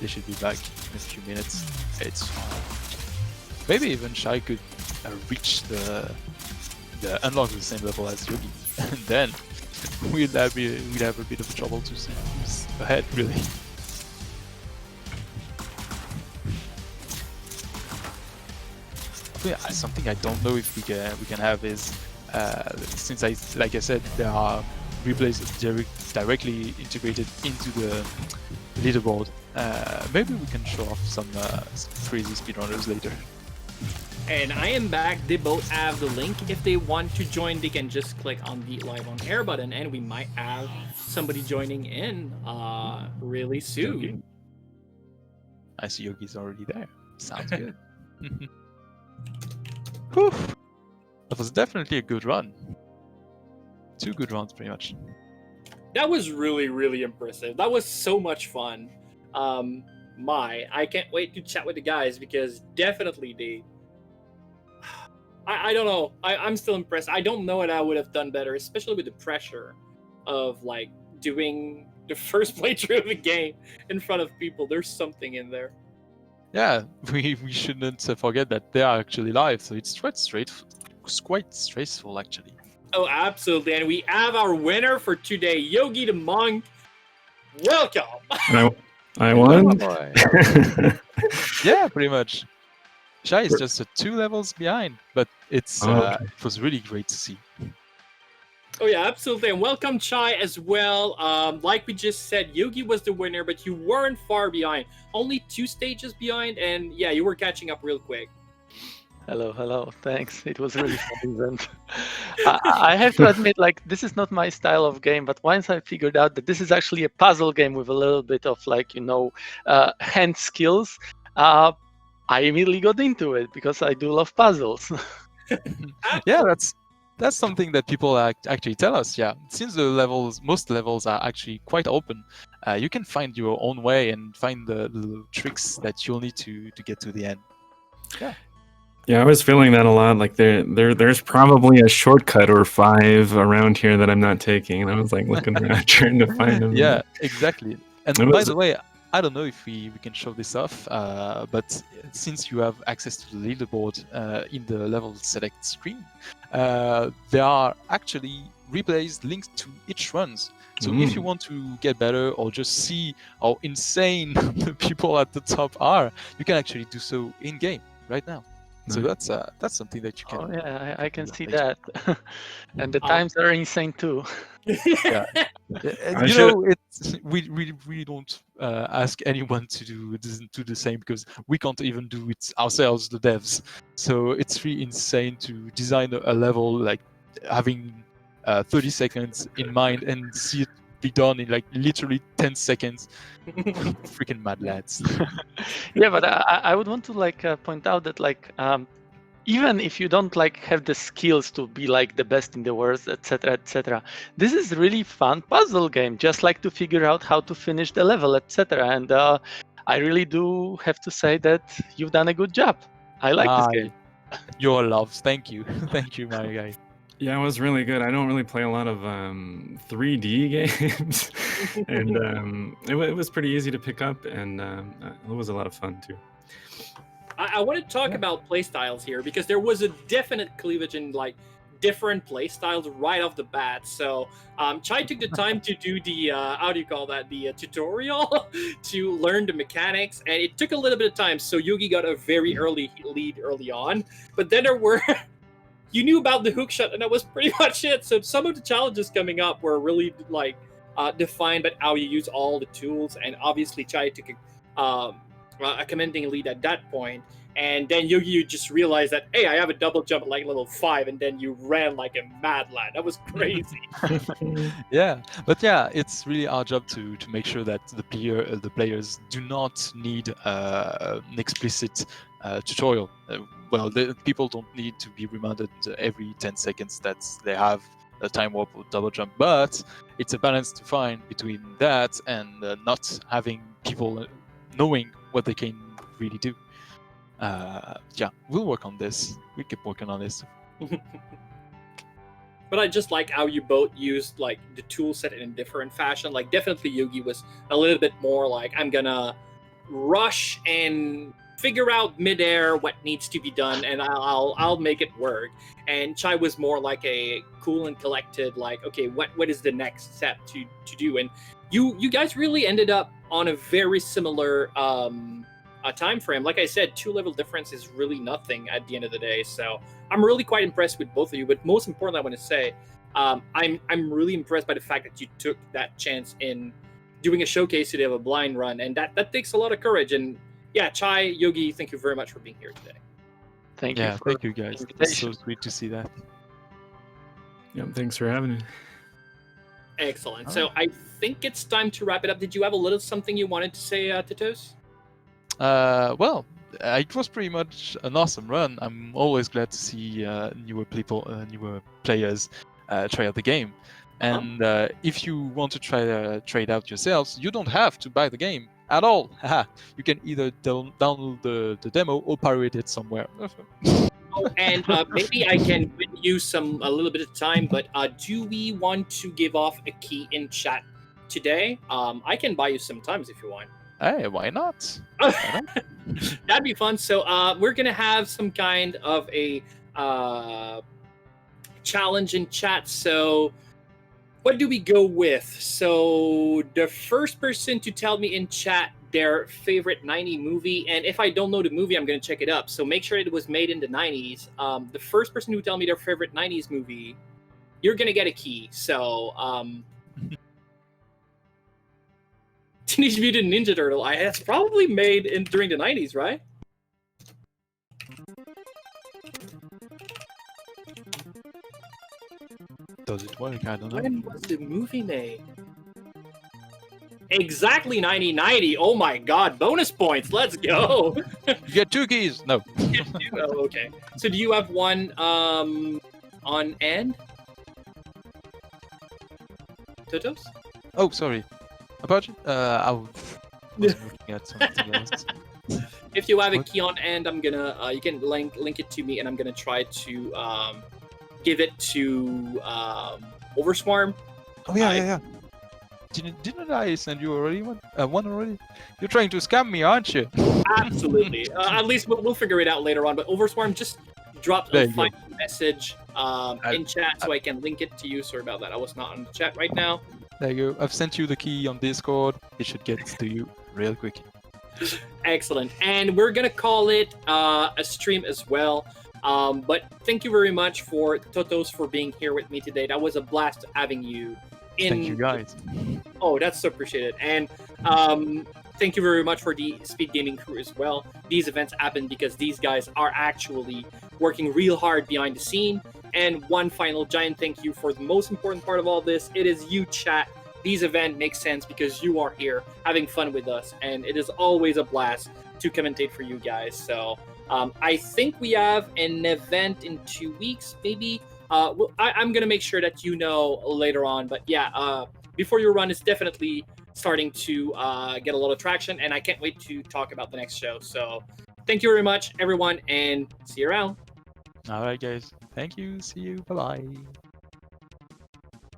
They should be back in a few minutes. It's fine. Maybe even czaj could reach the unlock the same level as Yogi, and then we'd have a bit of trouble to see who's ahead, really. Something I don't know if we can have is since like I said, there are replays directly integrated into the leaderboard. Maybe we can show off some crazy speedrunners later. And I am back. They both have the link. If they want to join, they can just click on the live on air button, and we might have somebody joining in really soon. Yogi. I see Yogi's already there. Sounds good. Whew. That was definitely a good run. 2 good runs, pretty much. That was really, really impressive. That was so much fun. I can't wait to chat with the guys because definitely they. I don't know. I'm still impressed. I don't know what I would have done better, especially with the pressure of like doing the first playthrough of the game in front of people. There's something in there. Yeah, we shouldn't forget that they are actually live, so it's quite stressful actually. Oh, absolutely. And we have our winner for today, Yogidamonk. Welcome. I won. Yeah, pretty much. czaj is just 2 levels behind, but it was really great to see. Oh yeah, absolutely, and welcome czaj as well. Like we just said, Yogi was the winner, but you weren't far behind. Only 2 stages behind, and yeah, you were catching up real quick. Hello. Thanks. It was really fun event. I have to admit, like, this is not my style of game, but once I figured out that this is actually a puzzle game with a little bit of like, hand skills, I immediately got into it because I do love puzzles. Yeah, that's something that people actually tell us. Yeah, since most levels are actually quite open, you can find your own way and find the tricks that you'll need to get to the end. Yeah, I was feeling that a lot. Like there's probably a shortcut or 5 around here that I'm not taking, and I was like looking around trying to find them. Yeah, exactly. And by the way, I don't know if we can show this off, but since you have access to the leaderboard in the level select screen, there are actually replays linked to each runs. So if you want to get better or just see how insane the people at the top are, you can actually do so in game right now. So that's something that you can. Oh yeah, I can see that, and the times are insane too. Yeah, we don't ask anyone to do the same because we can't even do it ourselves, the devs. So it's really insane to design a level like having 30 seconds in mind and see it be done in like literally 10 seconds. Freaking mad lads. Yeah, but I would want to like point out that like even if you don't like have the skills to be like the best in the world, etc., etc., this is really fun puzzle game. Just like to figure out how to finish the level, etc. And I really do have to say that you've done a good job. I like this game. Your loves. Thank you. Thank you, my guy. Yeah, it was really good. I don't really play a lot of 3D games, and it was pretty easy to pick up, and it was a lot of fun too. I want to talk about playstyles here because there was a definite cleavage in like different playstyles right off the bat. So Chai took the time to do the how do you call that, the tutorial to learn the mechanics, and it took a little bit of time. So Yogi got a very early lead early on, but then there were you knew about the hook shot, and that was pretty much it. So some of the challenges coming up were really like defined by how you use all the tools, and obviously Chai took a commending lead at that point. And then Yogi, you just realized that, hey, I have a double jump at like level 5, and then you ran like a mad lad. That was crazy. Yeah, but yeah, it's really our job to make sure that the players do not need an explicit tutorial. Well, people don't need to be reminded every 10 seconds that they have a time warp or double jump, but it's a balance to find between that and not having people knowing what they can really do. Yeah, we'll work on this. We keep working on this. But I just like how you both used like the tool set in a different fashion. Like definitely Yogi was a little bit more like, I'm gonna rush and figure out midair what needs to be done, and I'll make it work. And Chai was more like a cool and collected, like, okay, what is the next step to do? And you guys really ended up on a very similar time frame. Like I said, 2 level difference is really nothing at the end of the day. So I'm really quite impressed with both of you. But most importantly, I want to say, I'm really impressed by the fact that you took that chance in doing a showcase today of a blind run, and that takes a lot of courage. And yeah, Chai, Yogi, thank you very much for being here today. Thank you. Thank you guys. It's so sweet to see that. Yeah, thanks for having me. Excellent. So I think it's time to wrap it up. Did you have a little something you wanted to say, Titos? Well, it was pretty much an awesome run. I'm always glad to see newer players try out the game. And if you want to try trade out yourselves, you don't have to buy the game at all. You can either download the demo or pirate it somewhere. Oh, and maybe I can win you a little bit of time, but do we want to give off a key in chat today? I can buy you some times if you want. Hey, why not? That'd be fun. So we're gonna have some kind of a challenge in chat. So what do we go with? So the first person to tell me in chat their favorite 90s movie, and if I don't know the movie, I'm gonna check it up. So make sure it was made in the 90s. The first person who tell me their favorite 90s movie, you're gonna get a key. So Teenage Mutant Ninja Turtle. It's probably made during the 90s, right? Does it work? I don't know. When was the movie made? Exactly 1990. Oh my god, bonus points. Let's go. You get 2 keys. No. Oh, okay. So do you have one on end? Totos? Oh, sorry. About I was looking at something else. If you have a key on end, I'm gonna you can link it to me, and I'm gonna try to give it to Overswarm. Oh yeah. Didn't I send you already one already? You're trying to scam me, aren't you? Absolutely. At least we'll figure it out later on. But Overswarm just dropped a final message in chat, so I can link it to you. Sorry about that. I was not on the chat right now. There you go. I've sent you the key on Discord. It should get to you real quick. Excellent. And we're gonna call it a stream as well. But thank you very much for Totos for being here with me today. That was a blast having you. Thank you guys. Oh, that's so appreciated. And thank you very much for the Speed Gaming crew as well. These events happen because these guys are actually working real hard behind the scene. And one final giant thank you for the most important part of all this. It is you, chat. These events make sense because you are here having fun with us. And it is always a blast to commentate for you guys. So I think we have an event in 2 weeks, maybe. I'm gonna make sure that you know later on. But yeah, Before You Run is definitely starting to get a lot of traction, and I can't wait to talk about the next show. So thank you very much, everyone, and see you around. All right, guys. Thank you. See you. Bye bye.